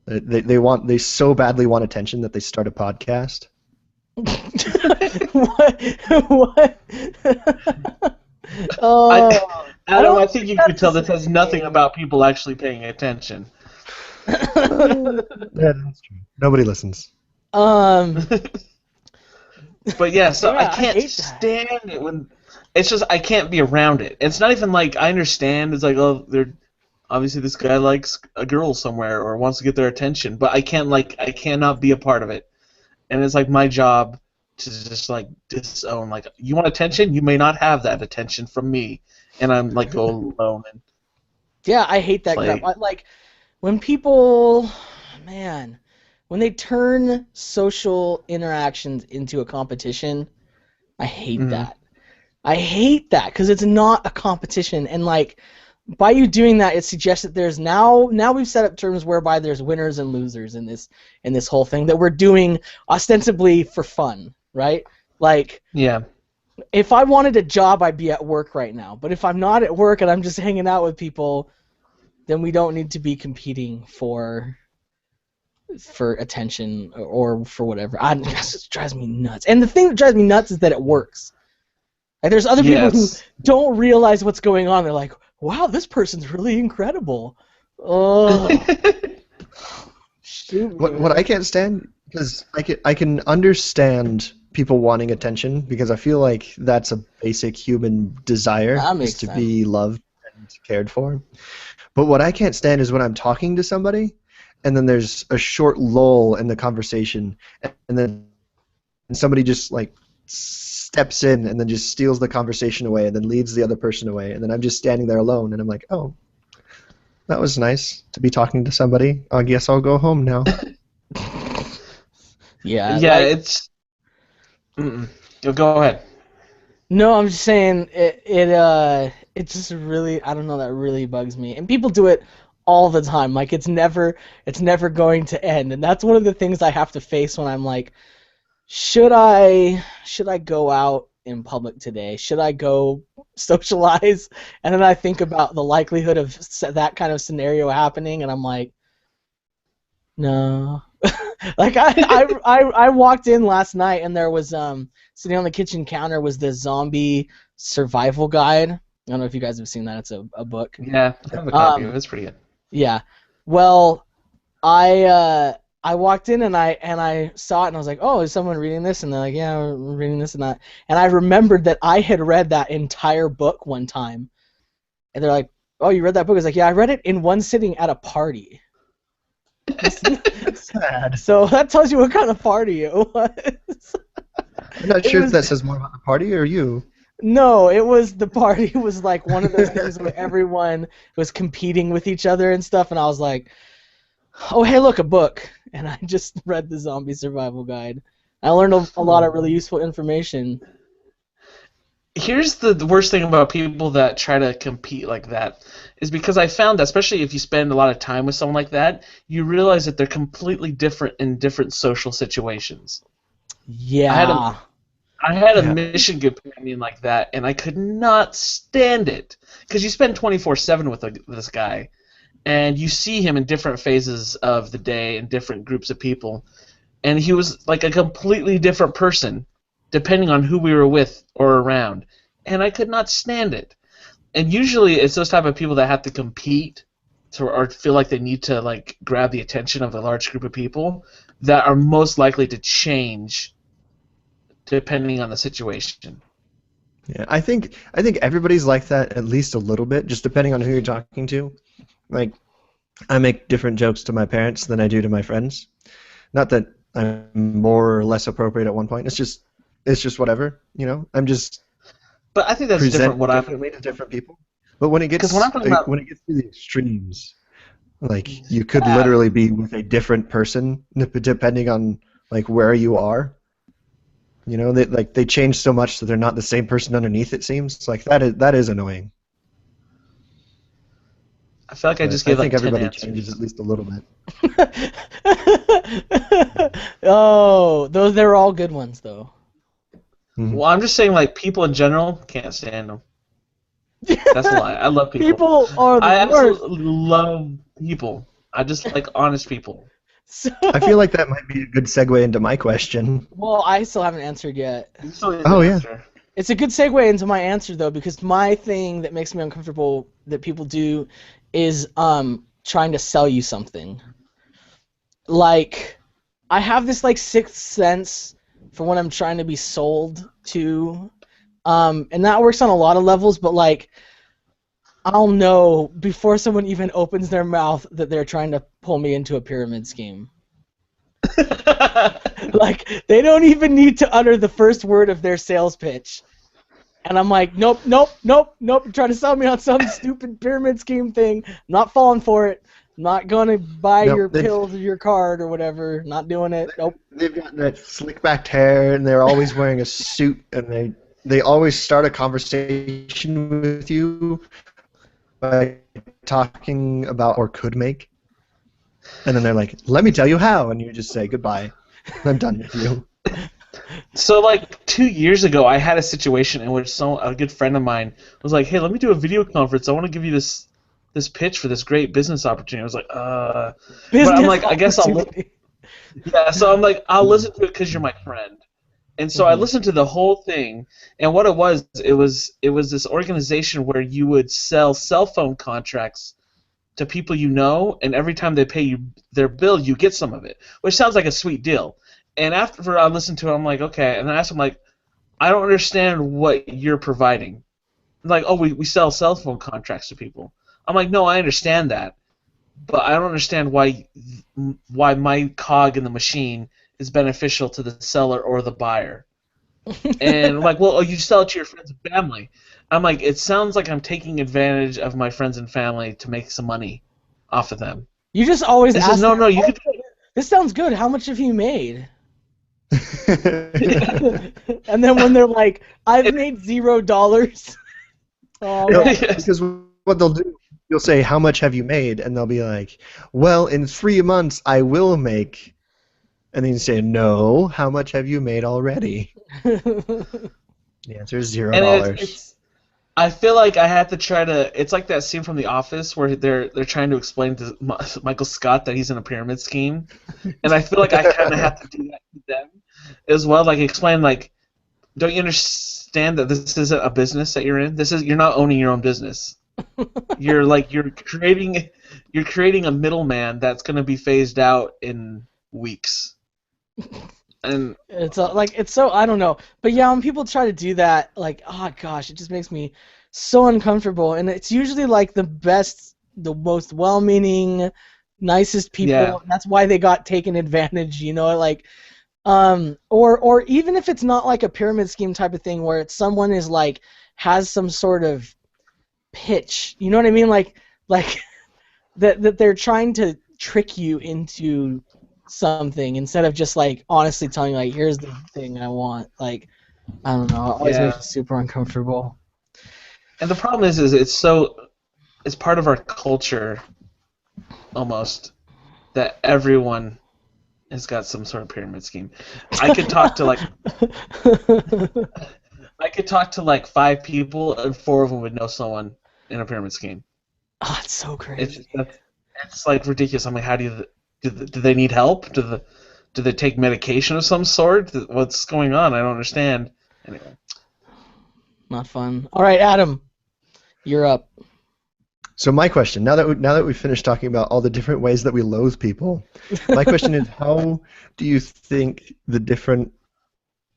they so badly want attention that they start a podcast. What? Oh, Adam, I think you could tell this has nothing about people actually paying attention. Yeah, that's true. Nobody listens. But yeah, so I Yeah, I can't hate that. stand it when it's just I can't be around it. It's not even like I understand. It's like, oh, they're obviously this guy likes a girl somewhere or wants to get their attention, but I cannot be a part of it. And it's like my job to just like disown. Like, you want attention? You may not have that attention from me. And I'm like go alone and yeah, I hate that play. crap. Like when people, man, when they turn social interactions into a competition, I hate that. I hate that because it's not a competition, and like by you doing that, it suggests that there's now we've set up terms whereby there's winners and losers in this whole thing that we're doing ostensibly for fun, right? Like, Yeah. if I wanted a job, I'd be at work right now. But if I'm not at work and I'm just hanging out with people, then we don't need to be competing for attention or for whatever. It just drives me nuts. And the thing that drives me nuts is that it works. Like, there's other people who don't realize what's going on. They're like, wow, this person's really incredible. Oh. Shoot, What I can't stand, because I can understand people wanting attention, because I feel like that's a basic human desire, is to be loved and cared for. But what I can't stand is when I'm talking to somebody and then there's a short lull in the conversation and then somebody just like steps in and then just steals the conversation away and then leads the other person away, and then I'm just standing there alone and I'm like, oh, that was nice to be talking to somebody. I guess I'll go home now. Yeah. Yeah, it's. Go ahead. No, I'm just saying it just really, I don't know, that really bugs me. And people do it all the time. Like, it's never going to end. And that's one of the things I have to face when I'm like, should I go out in public today? Should I go socialize? And then I think about the likelihood of that kind of scenario happening, and I'm like, no. Like, I walked in last night and there was sitting on the kitchen counter was the zombie survival guide. I don't know if you guys have seen that. It's a book. Yeah, I have a copy of it. It's pretty good. Yeah. Well, I I walked in and I saw it and I was like, oh, is someone reading this? And they're like, yeah, we're reading this and that. And I remembered that I had read that entire book one time. And they're like, oh, you read that book? I was like, yeah, I read it in one sitting at a party. Sad. So that tells you what kind of party it was. I'm not sure if that says more about the party or you. No, it was the party was like one of those things where everyone was competing with each other and stuff, and I was like, oh, hey, look, a book. And I just read the Zombie Survival Guide. I learned a lot of really useful information. Here's the worst thing about people that try to compete like that is because I found that, especially if you spend a lot of time with someone like that, you realize that they're completely different in different social situations. Yeah. I had a mission companion like that, and I could not stand it because you spend 24/7 with this guy, and you see him in different phases of the day and different groups of people, and he was like a completely different person depending on who we were with or around, and I could not stand it. And usually it's those type of people that have to compete or feel like they need to like grab the attention of a large group of people that are most likely to change depending on the situation. Yeah, I think everybody's like that at least a little bit, just depending on who you're talking to. Like, I make different jokes to my parents than I do to my friends. Not that I'm more or less appropriate at one point. It's just whatever, you know. I'm just. But I think that's different. What differently to different people. But when it gets to the extremes, like you could literally be with a different person depending on like where you are. You know, they change so much that they're not the same person underneath. It seems like that is annoying. I feel like I just gave like 10 I think everybody answers. changes at least a little bit. Oh, they're all good ones though. Mm-hmm. Well, I'm just saying, like, people in general, can't stand them. That's a lie. I love people. People are the I worst. absolutely love people. I just like honest people. So, I feel like that might be a good segue into my question. well, I still haven't answered yet. Oh, yeah. It's a good segue into my answer though, because my thing that makes me uncomfortable that people do is trying to sell you something. Like, I have this like sixth sense for when I'm trying to be sold to, and that works on a lot of levels. But like, I'll know before someone even opens their mouth that they're trying to pull me into a pyramid scheme. Like, they don't even need to utter the first word of their sales pitch. And I'm like, nope, you're trying to sell me on some stupid pyramid scheme thing. I'm not falling for it. I'm not going to buy your pills or your card or whatever. Not doing it. Nope. They've got that slick-backed hair, and they're always wearing a suit, and they always start a conversation with you by talking about or could make. And then they're like, let me tell you how, and you just say, goodbye. I'm done with you. So, like, 2 years ago, I had a situation in which a good friend of mine was like, hey, let me do a video conference. I want to give you this pitch for this great business opportunity. I was like, but I'm like, I guess I'll listen. Yeah, so I'm like, I'll listen to it because you're my friend. And so I listened to the whole thing, and what it was this organization where you would sell cell phone contracts to people you know, and every time they pay you their bill, you get some of it, which sounds like a sweet deal. And after I listened to it, I'm like, okay. And then I asked him, like, I don't understand what you're providing. Like, oh, we sell cell phone contracts to people. I'm like, no, I understand that, but I don't understand why my cog in the machine is beneficial to the seller or the buyer. And I'm like, well, you sell it to your friends and family. I'm like, it sounds like I'm taking advantage of my friends and family to make some money off of them. You just always ask. No, you could. This sounds good. How much have you made? And then when they're like, I've made $0. Because what they'll do, you'll say, how much have you made? And they'll be like, well, in 3 months I will make. And then you say, no, how much have you made already? The answer is $0. I feel like I had to try to. It's like that scene from The Office where they're trying to explain to Michael Scott that he's in a pyramid scheme, and I feel like I kind of have to do that to them as well. Like explain, like, don't you understand that this isn't a business that you're in? You're not owning your own business. You're creating a middleman that's going to be phased out in weeks. And it's so I don't know, but yeah, when people try to do that, like, oh gosh, it just makes me so uncomfortable. And it's usually like the most well-meaning, nicest people. Yeah. And that's why they got taken advantage. Like, or even if it's not like a pyramid scheme type of thing where it's someone is like has some sort of pitch. You know what I mean? Like that they're trying to trick you into something instead of just like honestly telling you like, here's the thing I want. Like, I don't know, it always makes me super uncomfortable. And the problem is it's part of our culture almost that everyone has got some sort of pyramid scheme. I could talk to like 5 people and 4 of them would know someone in a pyramid scheme. Oh, it's so crazy. It's like ridiculous. I'm like, how do they need help? Do they take medication of some sort? What's going on? I don't understand. Anyway. Not fun. All right, Adam, you're up. So my question, now that we've finished talking about all the different ways that we loathe people, my question is, how do you think the different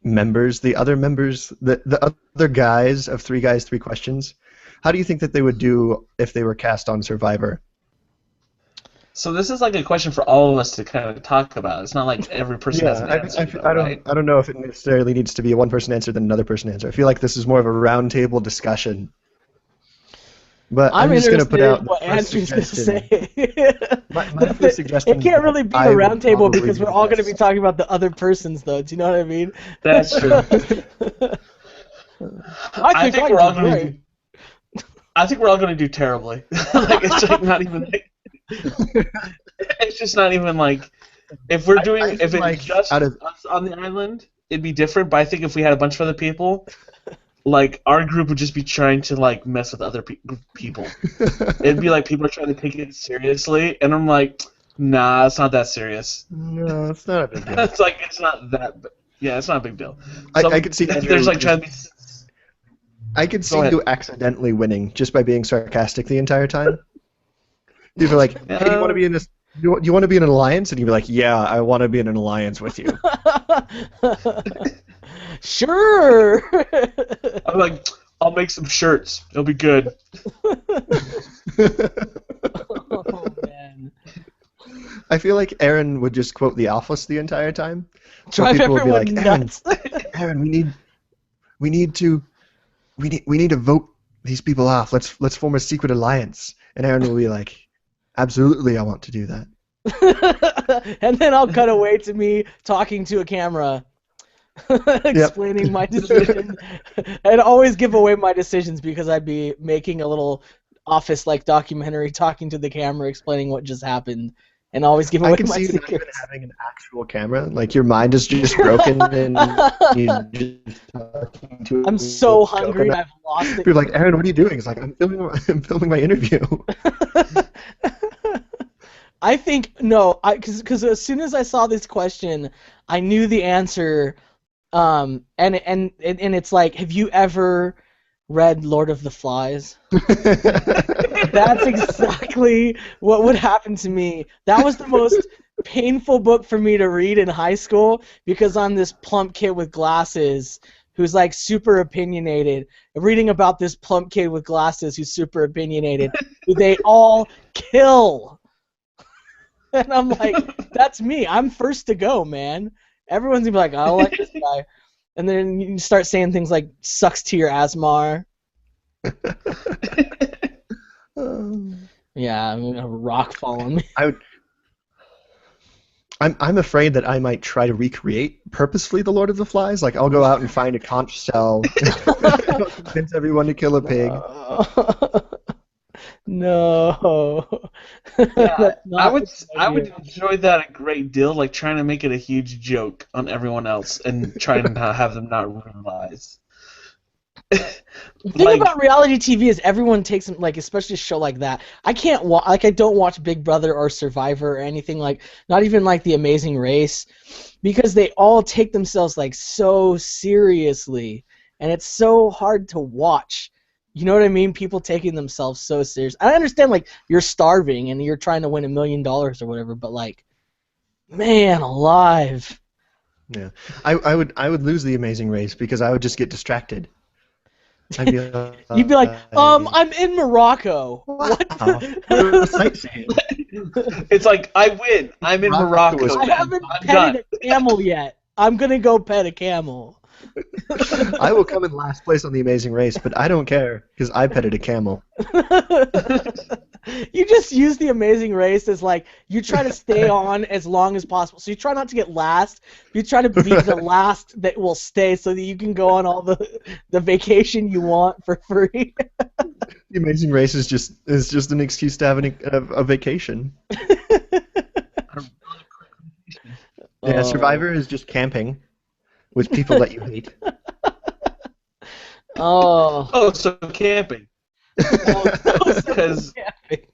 members, the other guys of 3 Guys, 3 Questions, how do you think that they would do if they were cast on Survivor? So this is like a question for all of us to kind of talk about. It's not like every person has an answer. I don't know if it necessarily needs to be a one person answer than another person answer. I feel like this is more of a roundtable discussion. But I'm just going to put out what Andrew's going to say. my first suggestion. It can't really be a roundtable because we're all going to be talking about the other persons, though. Do you know what I mean? That's true. I think we're all going to do terribly. Like, it's like not even. It's just not even like if we're doing if it's like just us on the island, it'd be different. But I think if we had a bunch of other people, like our group would just be trying to like mess with other people. It'd be like people are trying to take it seriously, and I'm like, nah, it's not that serious. No, it's not a big deal. It's like it's not that. Yeah, it's not a big deal. I could see there's like trying to be. I could see you accidentally winning just by being sarcastic the entire time. You'd be like, hey, do you want to be in this? You want to be in an alliance? And you'd be like, yeah, I want to be in an alliance with you. Sure. I'm like, I'll make some shirts. It'll be good. Oh man. I feel like Aaron would just quote The Office the entire time. So Drive people would be like, nuts. Aaron, we need to vote these people off. Let's form a secret alliance. And Aaron will be like, absolutely, I want to do that. And then I'll cut away to me talking to a camera, explaining my decision. I'd always give away my decisions because I'd be making a little Office-like documentary, talking to the camera, explaining what just happened, and always give away my secrets. I can see you not even having an actual camera. Like your mind is just broken, and you're just talking to. I'm so hungry. I've lost it. You're like, Aaron, what are you doing? It's like I'm filming my interview. I think no, because as soon as I saw this question, I knew the answer, and it's like, have you ever read Lord of the Flies? That's exactly what would happen to me. That was the most painful book for me to read in high school because I'm this plump kid with glasses who's like super opinionated. Reading about this plump kid with glasses who's super opinionated, who they all kill. And I'm like, that's me. I'm first to go, man. Everyone's gonna be like, I don't like this guy. And then you start saying things like, sucks to your Asmar. Yeah, I'm gonna have a rock fall on me. I'm afraid that I might try to recreate purposefully the Lord of the Flies. Like, I'll go out and find a conch shell, convince everyone to kill a pig. No. Yeah, I would enjoy that a great deal, like trying to make it a huge joke on everyone else and trying to have them not realize. The thing about reality TV is everyone takes them, like, especially a show like that. I can't I don't watch Big Brother or Survivor or anything, like, not even like The Amazing Race, because they all take themselves like so seriously, and it's so hard to watch. You know what I mean? People taking themselves so serious. I understand, like, you're starving and you're trying to win $1 million or whatever, but like, Man alive. Yeah, I would lose the Amazing Race because I would just get distracted. I'd be You'd be like, like, I'm in Morocco. wow, What? we're sightseeing. It's like, I win. I'm in Morocco Morocco. was- I haven't I'm petted done. a camel yet. I'm gonna go pet a camel. I will come in last place on the Amazing Race, but I don't care because I petted a camel. You just use the Amazing Race as like you try to stay on as long as possible. So you try not to get last. You try to be the last that will stay, so that you can go on all the vacation you want for free. The Amazing Race is just an excuse to have a vacation. Yeah, Survivor is just camping with people that you hate. Oh. Oh, so camping. Because Camping.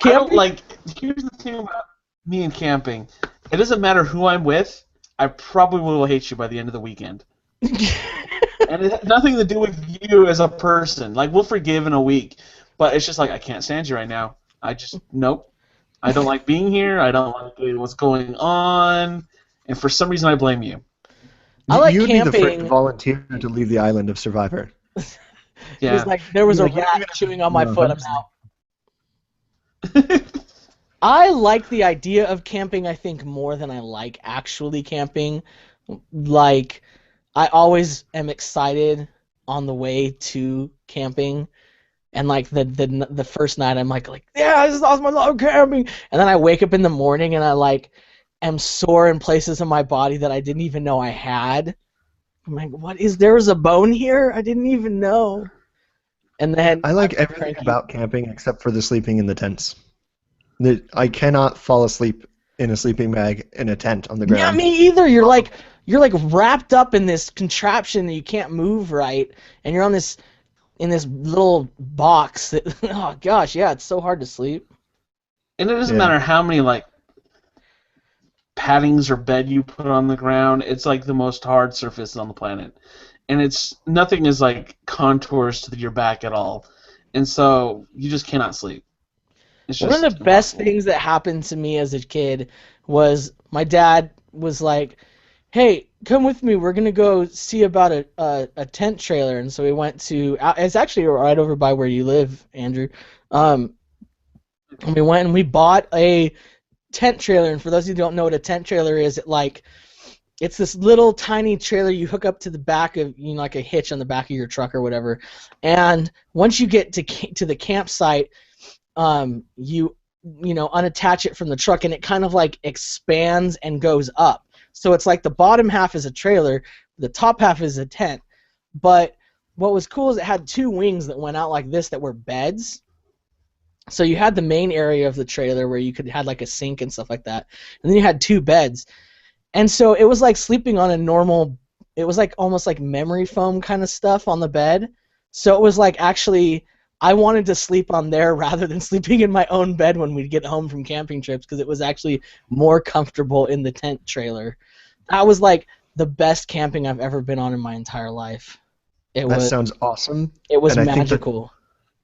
I don't like. Here's the thing about me and camping. It doesn't matter who I'm with. I probably will hate you by the end of the weekend. And it has nothing to do with you as a person. Like, we'll forgive in a week, but it's just like, I can't stand you right now. Nope. I don't like being here. I don't like what's going on, and for some reason, I blame you. I like You would be the camping. first volunteer to leave the island of Survivor. It was Yeah. like there was a Like, you don't rat even have chewing to- on my no, foot. I'm I'm out. I like the idea of camping, I think, more than I like actually camping. Like, I always am excited on the way to camping, and like the first night I'm like yeah, this is awesome, I love camping, and then I wake up in the morning and I like am sore in places in my body that I didn't even know I had. I'm like, there was a bone here? I didn't even know. And then I like I'm everything cranky. about camping except for the sleeping in the tents. I cannot fall asleep in a sleeping bag in a tent on the Yeah, ground. me either. You're like wrapped up in this contraption that you can't move right, and you're on this in this little box that oh gosh, yeah, it's so hard to sleep. And it doesn't Yeah. matter how many, like, paddings or bed you put on the ground. It's like the most hard surface on the planet. And nothing is like contours to your back at all. And so you just cannot sleep. It's One just of the best impossible. things that happened to me as a kid was my dad was like, "Hey, come with me. We're gonna go see about a tent trailer." And so we went to. It's actually right over by where you live, Andrew. And we went and we bought a tent trailer. And for those who don't know what a tent trailer is, it's this little tiny trailer you hook up to the back of, like a hitch on the back of your truck or whatever. And once you get to the campsite, you unattach it from the truck, and it kind of like expands and goes up. So it's like the bottom half is a trailer, the top half is a tent. But what was cool is it had two wings that went out like this that were beds. So you had the main area of the trailer where you could have like a sink and stuff like that, and then you had two beds. And so it was like sleeping on it was like almost like memory foam kind of stuff on the bed. So it was like actually I wanted to sleep on there rather than sleeping in my own bed when we'd get home from camping trips, because it was actually more comfortable in the tent trailer. That was like the best camping I've ever been on in my entire life. That sounds awesome. It was and I think that magical.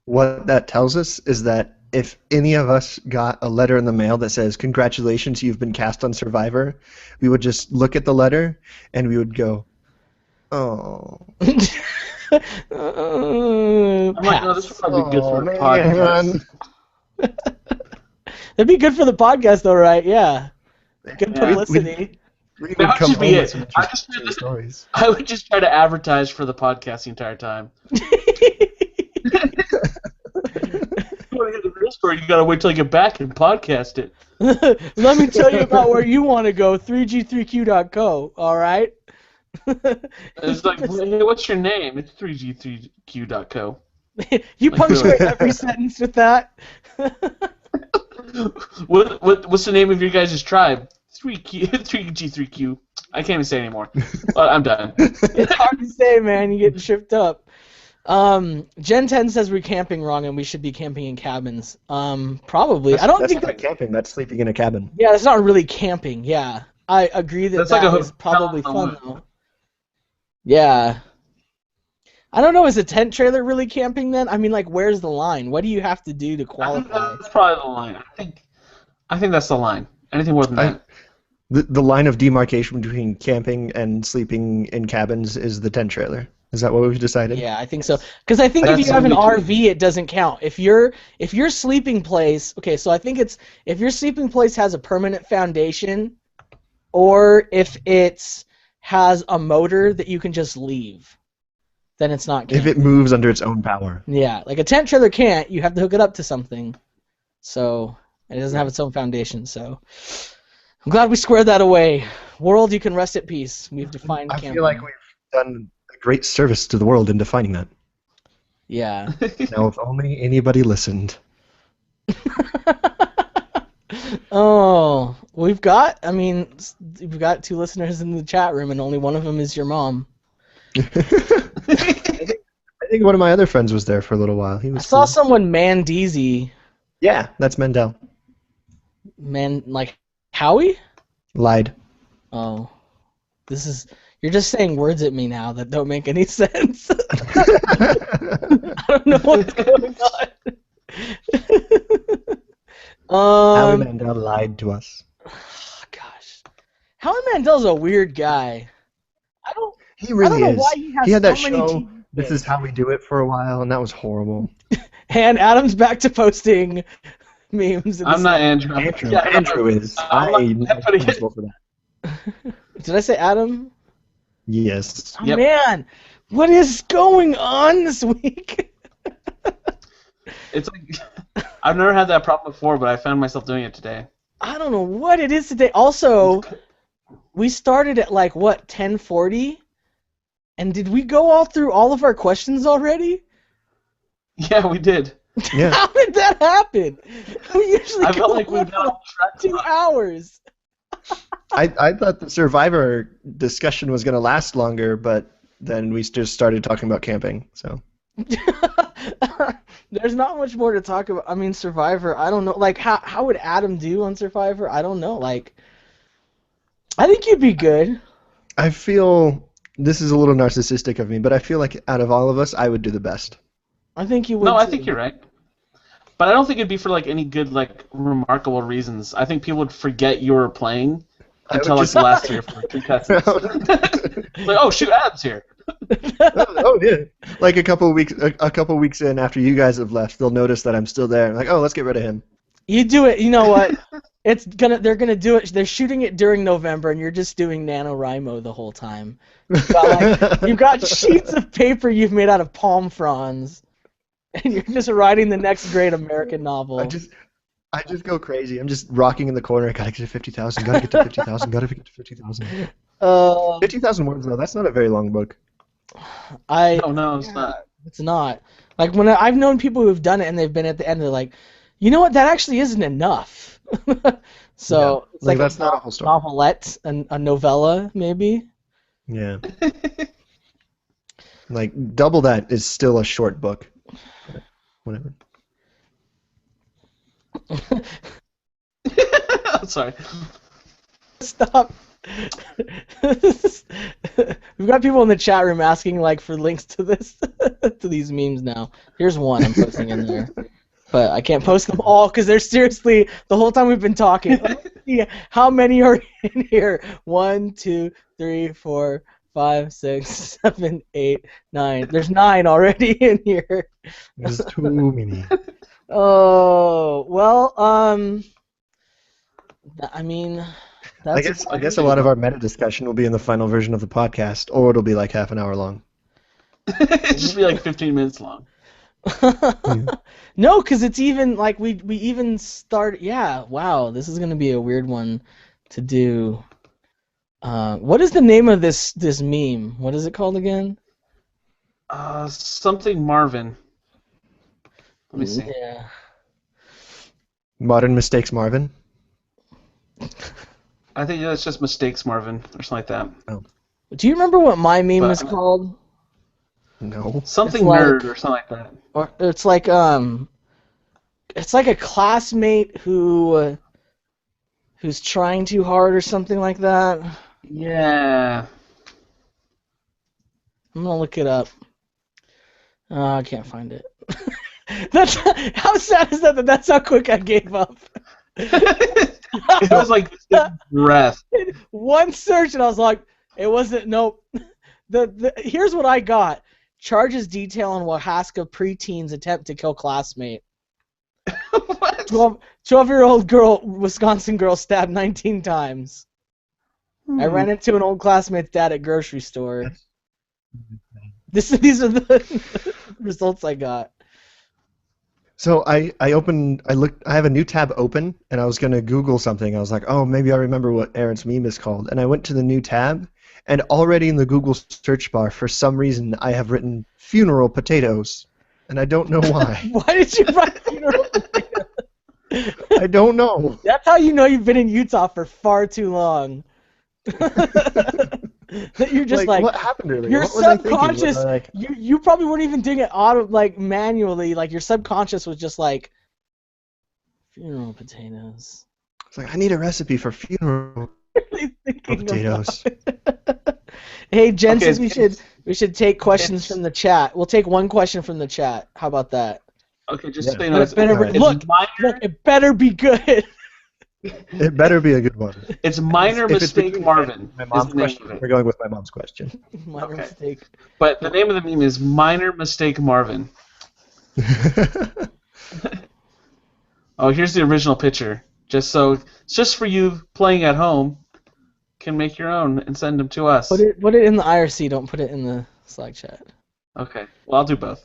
what that tells us is that if any of us got a letter in the mail that says, "Congratulations, you've been cast on Survivor," we would just look at the letter and we would go, "Oh." I'm like, no, this would probably be good for a podcast. That'd be good for the podcast, though, right? Yeah. Good Yeah. publicity. We That would would come just be home it. with some interesting stories. I would just try to advertise for the podcast the entire time. If you want to hear the real story, you gotta wait till you get back and podcast it. Let me tell you about where you want to go, 3g3q.co, all right? It's like, hey, what's your name? It's 3g3q.co. You Like, punctuate really? every sentence with that. What's the name of your guys' tribe? 3G3Q. I can't even say anymore. I'm done. It's hard to say, man. You're getting tripped up. Gen 10 says we're camping wrong and we should be camping in cabins. Probably. I don't That's think not camping. That's sleeping in a cabin. Yeah, that's not really camping. Yeah, I agree that That's like a is probably hotel in fun the though. Yeah. I don't know. Is a tent trailer really camping then? I mean, like, where's the line? What do you have to do to I think qualify? that's probably the line. I think that's the line. Anything more than that. The line of demarcation between camping and sleeping in cabins is the tent trailer. Is that what we've decided? Yeah, I think so. Because I think if you have an RV, it doesn't count. If your sleeping place, okay, so I think it's if your sleeping place has a permanent foundation, or if it has a motor that you can just leave, then it's not camping. If it moves under its own power. Yeah, like a tent trailer can't. You have to hook it up to something. So it doesn't have its own foundation. So I'm glad we squared that away. World, you can rest at peace. We've defined camping. I feel like we've done a great service to the world in defining that. Yeah. Now, if only anybody listened. Oh, we've got 2 listeners in the chat room, and only one of them is your mom. I think one of my other friends was there for a little while. He was I saw someone Mandeezy. Yeah, that's Mendel. Like Howie? Lied. Oh. You're just saying words at me now that don't make any sense. I don't know what's going on. Howie Mandel lied to us. Gosh. Howie Mandel's a weird guy. He really I don't know is. why he has had that so many show, TV This Is How We Do It, for a while, and that was horrible. And Adam's back to posting memes. I'm not Andrew. Andrew is. I'm responsible for that. Did I say Adam? Yes. Oh, man, what is going on this week? It's like I've never had that problem before, but I found myself doing it today. I don't know what it is today. Also, we started at 10:40, and did we go all through all of our questions already? Yeah, we did. Yeah. How did that happen? We usually I felt like we've been on track 2 hours. I thought the Survivor discussion was going to last longer, but then we just started talking about camping. So there's not much more to talk about. I mean, Survivor. I don't know. How would Adam do on Survivor? I don't know. I think you'd be good. I feel this is a little narcissistic of me, but I feel like out of all of us, I would do the best. I think you would. No, too. I think you're right. But I don't think it'd be for any good remarkable reasons. I think people would forget you were playing until the last 3 or 4 cutscenes. Oh shoot, Adam's here. Oh yeah. Like a couple weeks in after you guys have left, they'll notice that I'm still there. I'm like, oh, let's get rid of him. You do it. You know what? They're gonna do it. They're shooting it during November, and you're just doing NaNoWriMo the whole time. You've got sheets of paper you've made out of palm fronds, and you're just writing the next great American novel. I just go crazy. I'm just rocking in the corner. Gotta get to 50,000. Gotta get to 50,000. Gotta get to 50,000. 50,000 words though. That's not a very long book. No, it's not. It's not. When I've known people who've done it and they've been at the end, they're like, you know what? That actually isn't enough. So yeah. it's like that's not a whole story. Novelette, a novella, maybe. Yeah. Double that is still a short book. Whatever. I'm sorry. Stop. We've got people in the chat room asking for links to this to these memes now. Here's one I'm posting in there. But I can't post them all because they're seriously the whole time we've been talking. Let's see how many are in here. 1, 2, 3, 4, 5, 6, 7, 8, 9. There's 9 already in here. There's too many. Oh well. I mean, I guess a lot of our meta discussion will be in the final version of the podcast, or it'll be half an hour long. It'll just be 15 minutes long. No, because it's even we even start. Yeah, wow, this is gonna be a weird one to do. What is the name of this meme? What is it called again? Something Marvin. Let me see. Yeah. Modern Mistakes Marvin? I think it's just Mistakes Marvin or something like that. Oh. Do you remember what my meme was called? No. Something nerd or something like that. Or it's it's a classmate who's trying too hard or something like that. Yeah. I'm gonna look it up. I can't find it. That's how sad is that? That's how quick I gave up. It was like breath. One search, and I was like, it wasn't. Nope. Here's what I got: charges detail on Wahaska preteens attempt to kill classmate. What? 12-year-old girl, Wisconsin girl, stabbed 19 times. I ran into an old classmate's dad at grocery store. These are the results I got. So I have a new tab open, and I was going to Google something. I was like, oh, maybe I remember what Aaron's meme is called. And I went to the new tab, and already in the Google search bar, for some reason, I have written funeral potatoes. And I don't know why. Why did you write funeral potatoes? I don't know. That's how you know you've been in Utah for far too long. That you're just like what happened earlier? You're What was I thinking? subconscious. Was I like, You probably weren't even doing it manually. Like your subconscious was just like funeral potatoes. it's like I need a recipe for funeral potatoes. Hey, Jen Okay, says we should take questions from the chat. We'll take one question from the chat. How about that? Okay, just Yeah. so you But know, it better alright. look. It better be good. It better be a good one. it's minor If it's mistake between Marvin. My is mom's the name question. of it. We're going with my mom's question. Minor Okay. mistake. But the name of the meme is minor mistake Marvin. Oh, here's the original picture. Just for you playing at home, can make your own and send them to us. Put it in the IRC. Don't put it in the Slack chat. Okay. Well, I'll do both.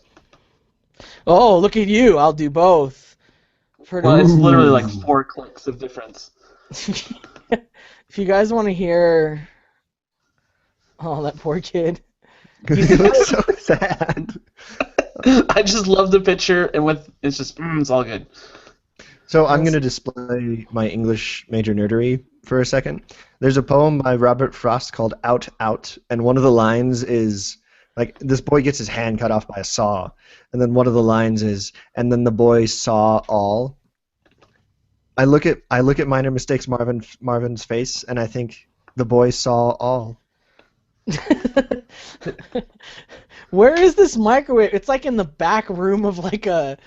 Oh, look at you! I'll do both. Well, it's literally like 4 clicks of difference. If you guys want to hear, oh, that poor kid. He looks so sad. I just love the picture, and it's just it's all good. So I'm going to display my English major nerdery for a second. There's a poem by Robert Frost called Out, Out, and one of the lines is, like, this boy gets his hand cut off by a saw, and then one of the lines is, and then the boy saw all. I look at minor mistakes Marvin's face, and I think the boy saw all. Where is this microwave? It's like in the back room of like a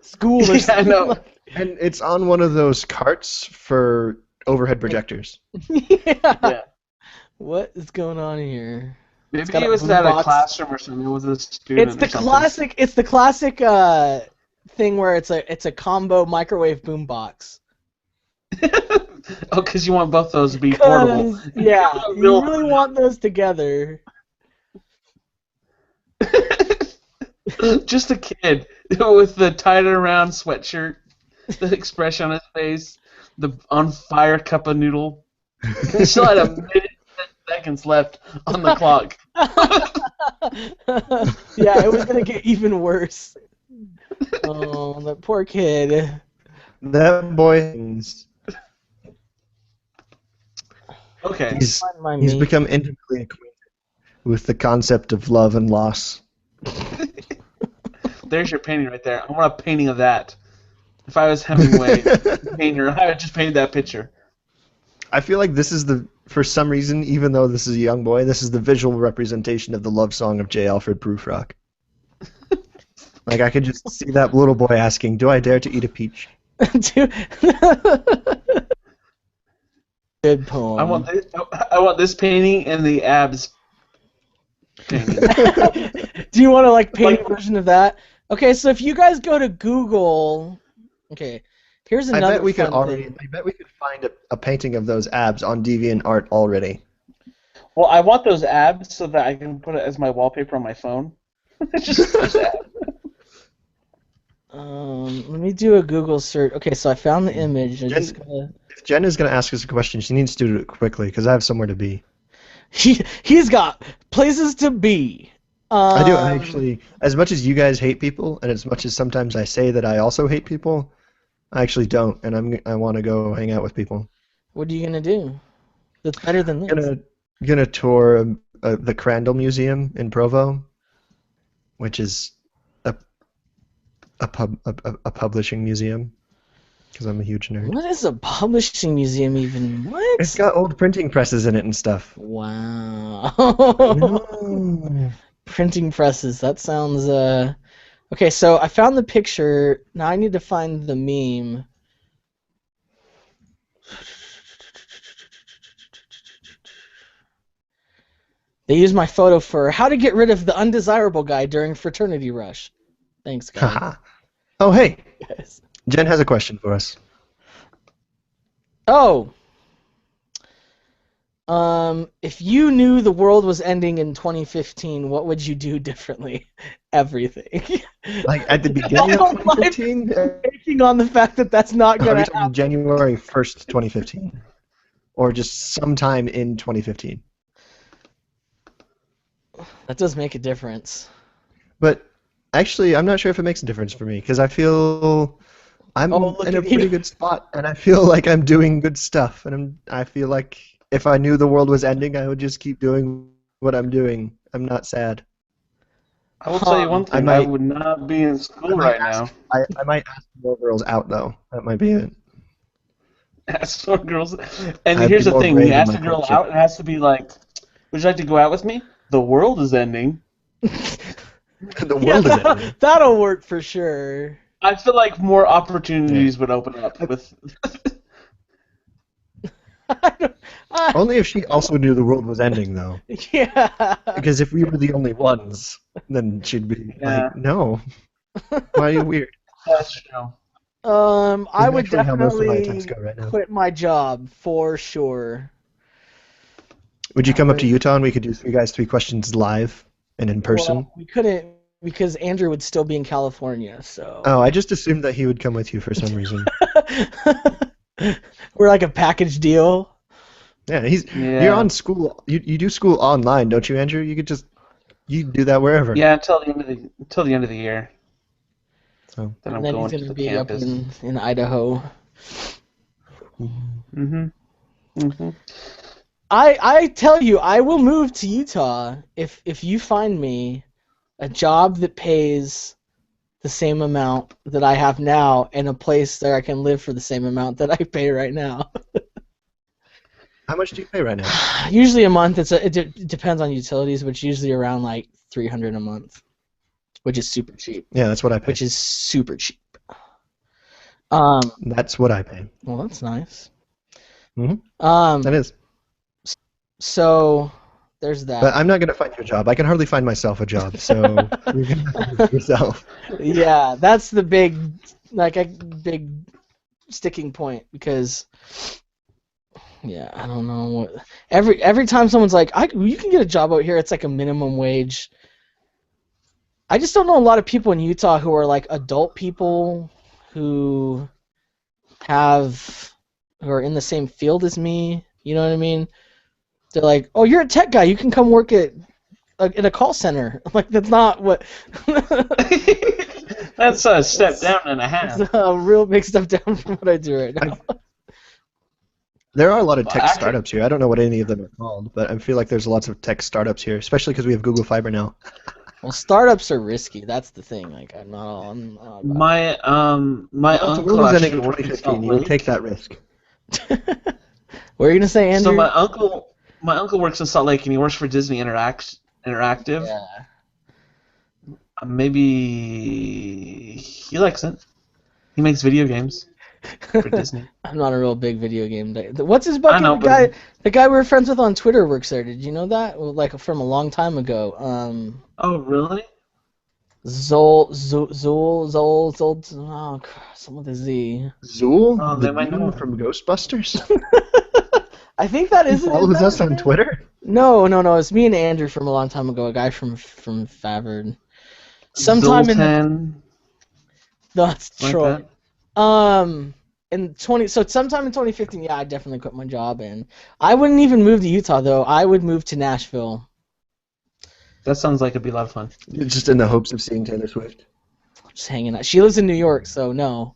school or Yeah, I something. know. And it's on one of those carts for overhead projectors. Yeah. Yeah. What is going on here? Maybe got it a was at a boombox. classroom or something. It was a student. It's the or something. classic. It's the classic thing where it's a combo microwave boombox. Oh, because you want both those to be portable. Yeah, you really want those together. Just a kid with the tied around sweatshirt, the expression on his face, the on fire cup of noodle. He still had a minute and 10 seconds left on the clock. Yeah, it was gonna get even worse. Oh, that poor kid. That boy, Okay. he's Find my he's meme. become intimately acquainted with the concept of love and loss. There's your painting right there. I want a painting of that. If I was Hemingway painter, I would just paint that picture. I feel like this is for some reason, even though this is a young boy, this is the visual representation of the love song of J. Alfred Prufrock. Like, I could just see that little boy asking, "Do I dare to eat a peach?" Dude. Good poem. I want this painting and the abs painting. Do you want to paint a version of that? Okay, so if you guys go to Google, okay, here's I another. bet we could fun thing. I bet we could find a painting of those abs on DeviantArt already. Well, I want those abs so that I can put it as my wallpaper on my phone. Just abs. Let me do a Google search. Okay, so I found the image. I just gotta... If Jen is going to ask us a question, she needs to do it quickly because I have somewhere to be. He's got places to be. I do. I actually, as much as you guys hate people, and as much as sometimes I say that I also hate people, I actually don't, and I want to go hang out with people. What are you gonna do? That's better than this. I'm gonna tour the Crandall Museum in Provo, which is a publishing museum, because I'm a huge nerd. What is a publishing museum even? What? It's got old printing presses in it and stuff. Wow. No. Printing presses. That sounds. Okay, so I found the picture. Now I need to find the meme. They used my photo for how to get rid of the undesirable guy during fraternity rush. Thanks, guys. Haha. Oh, hey. Yes. Jen has a question for us. Oh. If you knew the world was ending in 2015, what would you do differently? Everything. Like at the beginning of 2015? Taking on the fact that that's not Are going we to talking happen. January 1st, 2015? Or just sometime in 2015? That does make a difference. But actually, I'm not sure if it makes a difference for me because I feel I'm in a pretty good spot and I feel like I'm doing good stuff. And I feel like if I knew the world was ending, I would just keep doing what I'm doing. I'm not sad. I will tell you one thing. I would not be in school right now. I might ask more girls out, though. That might be it. Ask more girls. And here's the thing. When you ask a girl out, it has to be like, would you like to go out with me? The world is ending. The world is ending. That'll work for sure. I feel like more opportunities would open up with... Only if she also knew the world was ending, though. Yeah. Because if we were the only ones, then she'd be like, no. Why are you weird? That's true. I would definitely right quit my job, for sure. Would you come up to Utah and we could do 3 Guys, 3 Questions live and in person? Well, we couldn't because Andrew would still be in California, so... Oh, I just assumed that he would come with you for some reason. We're like a package deal. Yeah, you're on school. You do school online, don't you, Andrew? You do that wherever. Yeah, until the end of the year. So then and then he's going to be campus. up in Idaho. I tell you, I will move to Utah if you find me a job that pays the same amount that I have now and a place that I can live for the same amount that I pay right now. How much do you pay right now? Usually a month. It depends on utilities, but it's usually around like $300 a month, which is super cheap. Yeah, that's what I pay. Which is super cheap. That's what I pay. Well, that's nice. That is. So there's that. But I'm not gonna find you a job. I can hardly find myself a job. So you're gonna have to do it yourself. Yeah, that's the big sticking point because. Yeah, I don't know what. Every time someone's like, you can get a job out here, it's like a minimum wage. I just don't know a lot of people in Utah who are like adult people who are in the same field as me. You know what I mean? They're like, oh, you're a tech guy, you can come work in a call center. Like that's not what. That's a step down and a half. It's a real big step down from what I do right now. There are a lot of tech startups here. I don't know what any of them are called, but I feel like there's lots of tech startups here, especially because we have Google Fiber now. Well, startups are risky. That's the thing. Like, I'm not. My uncle actually in 2015. You would take that risk. What are you gonna say, Andrew? So my uncle works in Salt Lake, and he works for Disney Interactive. Yeah. Maybe he likes it. He makes video games for Disney. I'm not a real big video game guy. What's his bucket? The guy we were friends with on Twitter works there. Did you know that? Like from a long time ago. Oh really? Zol. Oh, someone with a Z. Zool? Oh, they might know from Ghostbusters. I think that is. He follows us on Twitter. No. It's me and Andrew from a long time ago. A guy from Favard. Sometime Zoltan, No, it's like Troy. that? So sometime in 2015, yeah, I definitely quit my job, and I wouldn't even move to Utah though. I would move to Nashville. That sounds like it'd be a lot of fun. Just in the hopes of seeing Taylor Swift. Just hanging out. She lives in New York, so no.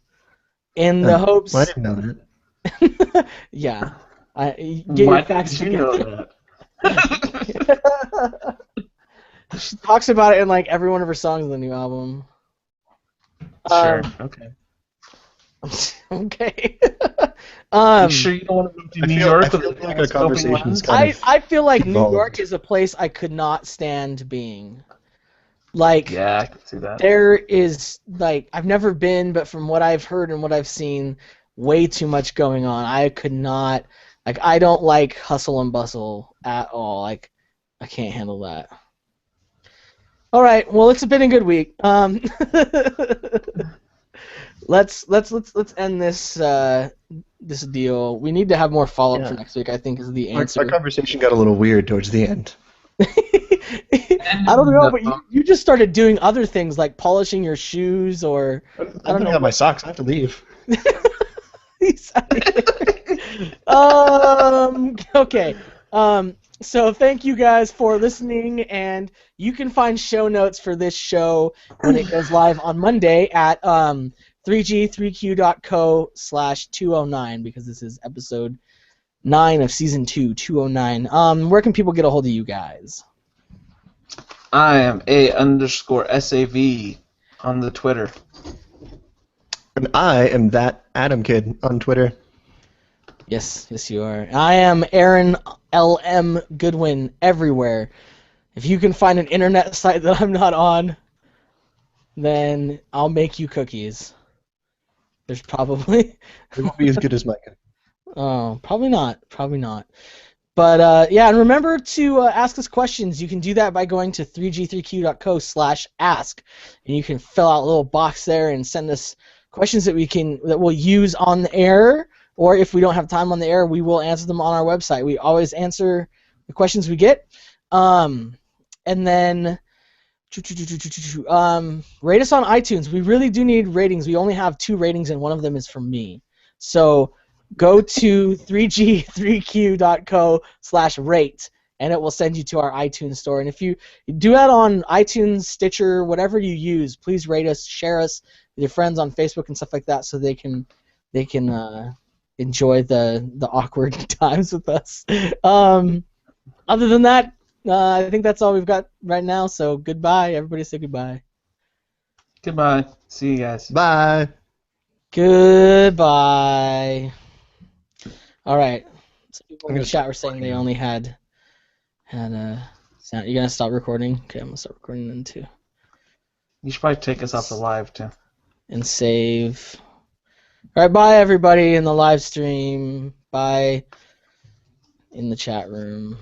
In the hopes. Well, I didn't know that. Yeah. Get Why your facts did you know together. that? She talks about it in like every one of her songs in the new album. Sure. Okay. Okay. You sure you don't want to move to New York? I feel like our conversation's kind of I feel like New evolved. York is a place I could not stand being. Like, yeah, I can see that. there is, like, I've never been, but from what I've heard and what I've seen, way too much going on. I could not, like, I don't like hustle and bustle at all. Like, I can't handle that. All right. Well, it's been a good week. Let's end this this deal. We need to have more follow-up for next week, I think, is the answer. Our conversation got a little weird towards the end. I don't know, but you just started doing other things like polishing your shoes or I don't have my socks. I have to leave. Okay. So thank you guys for listening, and you can find show notes for this show when it goes live on Monday at 3g3q.co/209 because this is episode 9 of season 2, 209. Where can people get a hold of you guys? I am A_SAV on the Twitter. And I am that Adam Kid on Twitter. Yes, you are. I am Aaron LM Goodwin everywhere. If you can find an internet site that I'm not on, then I'll make you cookies. There's probably... It won't be as good as my cookie. Oh, probably not. But yeah, and remember to ask us questions. You can do that by going to 3g3q.co/ask, and you can fill out a little box there and send us questions that we'll use on the air, or if we don't have time on the air, we will answer them on our website. We always answer the questions we get. And then rate us on iTunes. We really do need ratings. We only have 2 ratings, and one of them is from me. So go to 3g3q.co/rate, and it will send you to our iTunes store. And if you do that on iTunes, Stitcher, whatever you use, please rate us, share us with your friends on Facebook and stuff like that, so they can enjoy the awkward times with us. Other than that, I think that's all we've got right now. So goodbye, everybody. Say goodbye. Goodbye. See you guys. Bye. Goodbye. All right. So people in the chat were saying they only had sound. You gonna stop recording? Okay, I'm gonna stop recording then too. You should probably take us off the live too. And save. All right. Bye, everybody in the live stream. Bye in the chat room.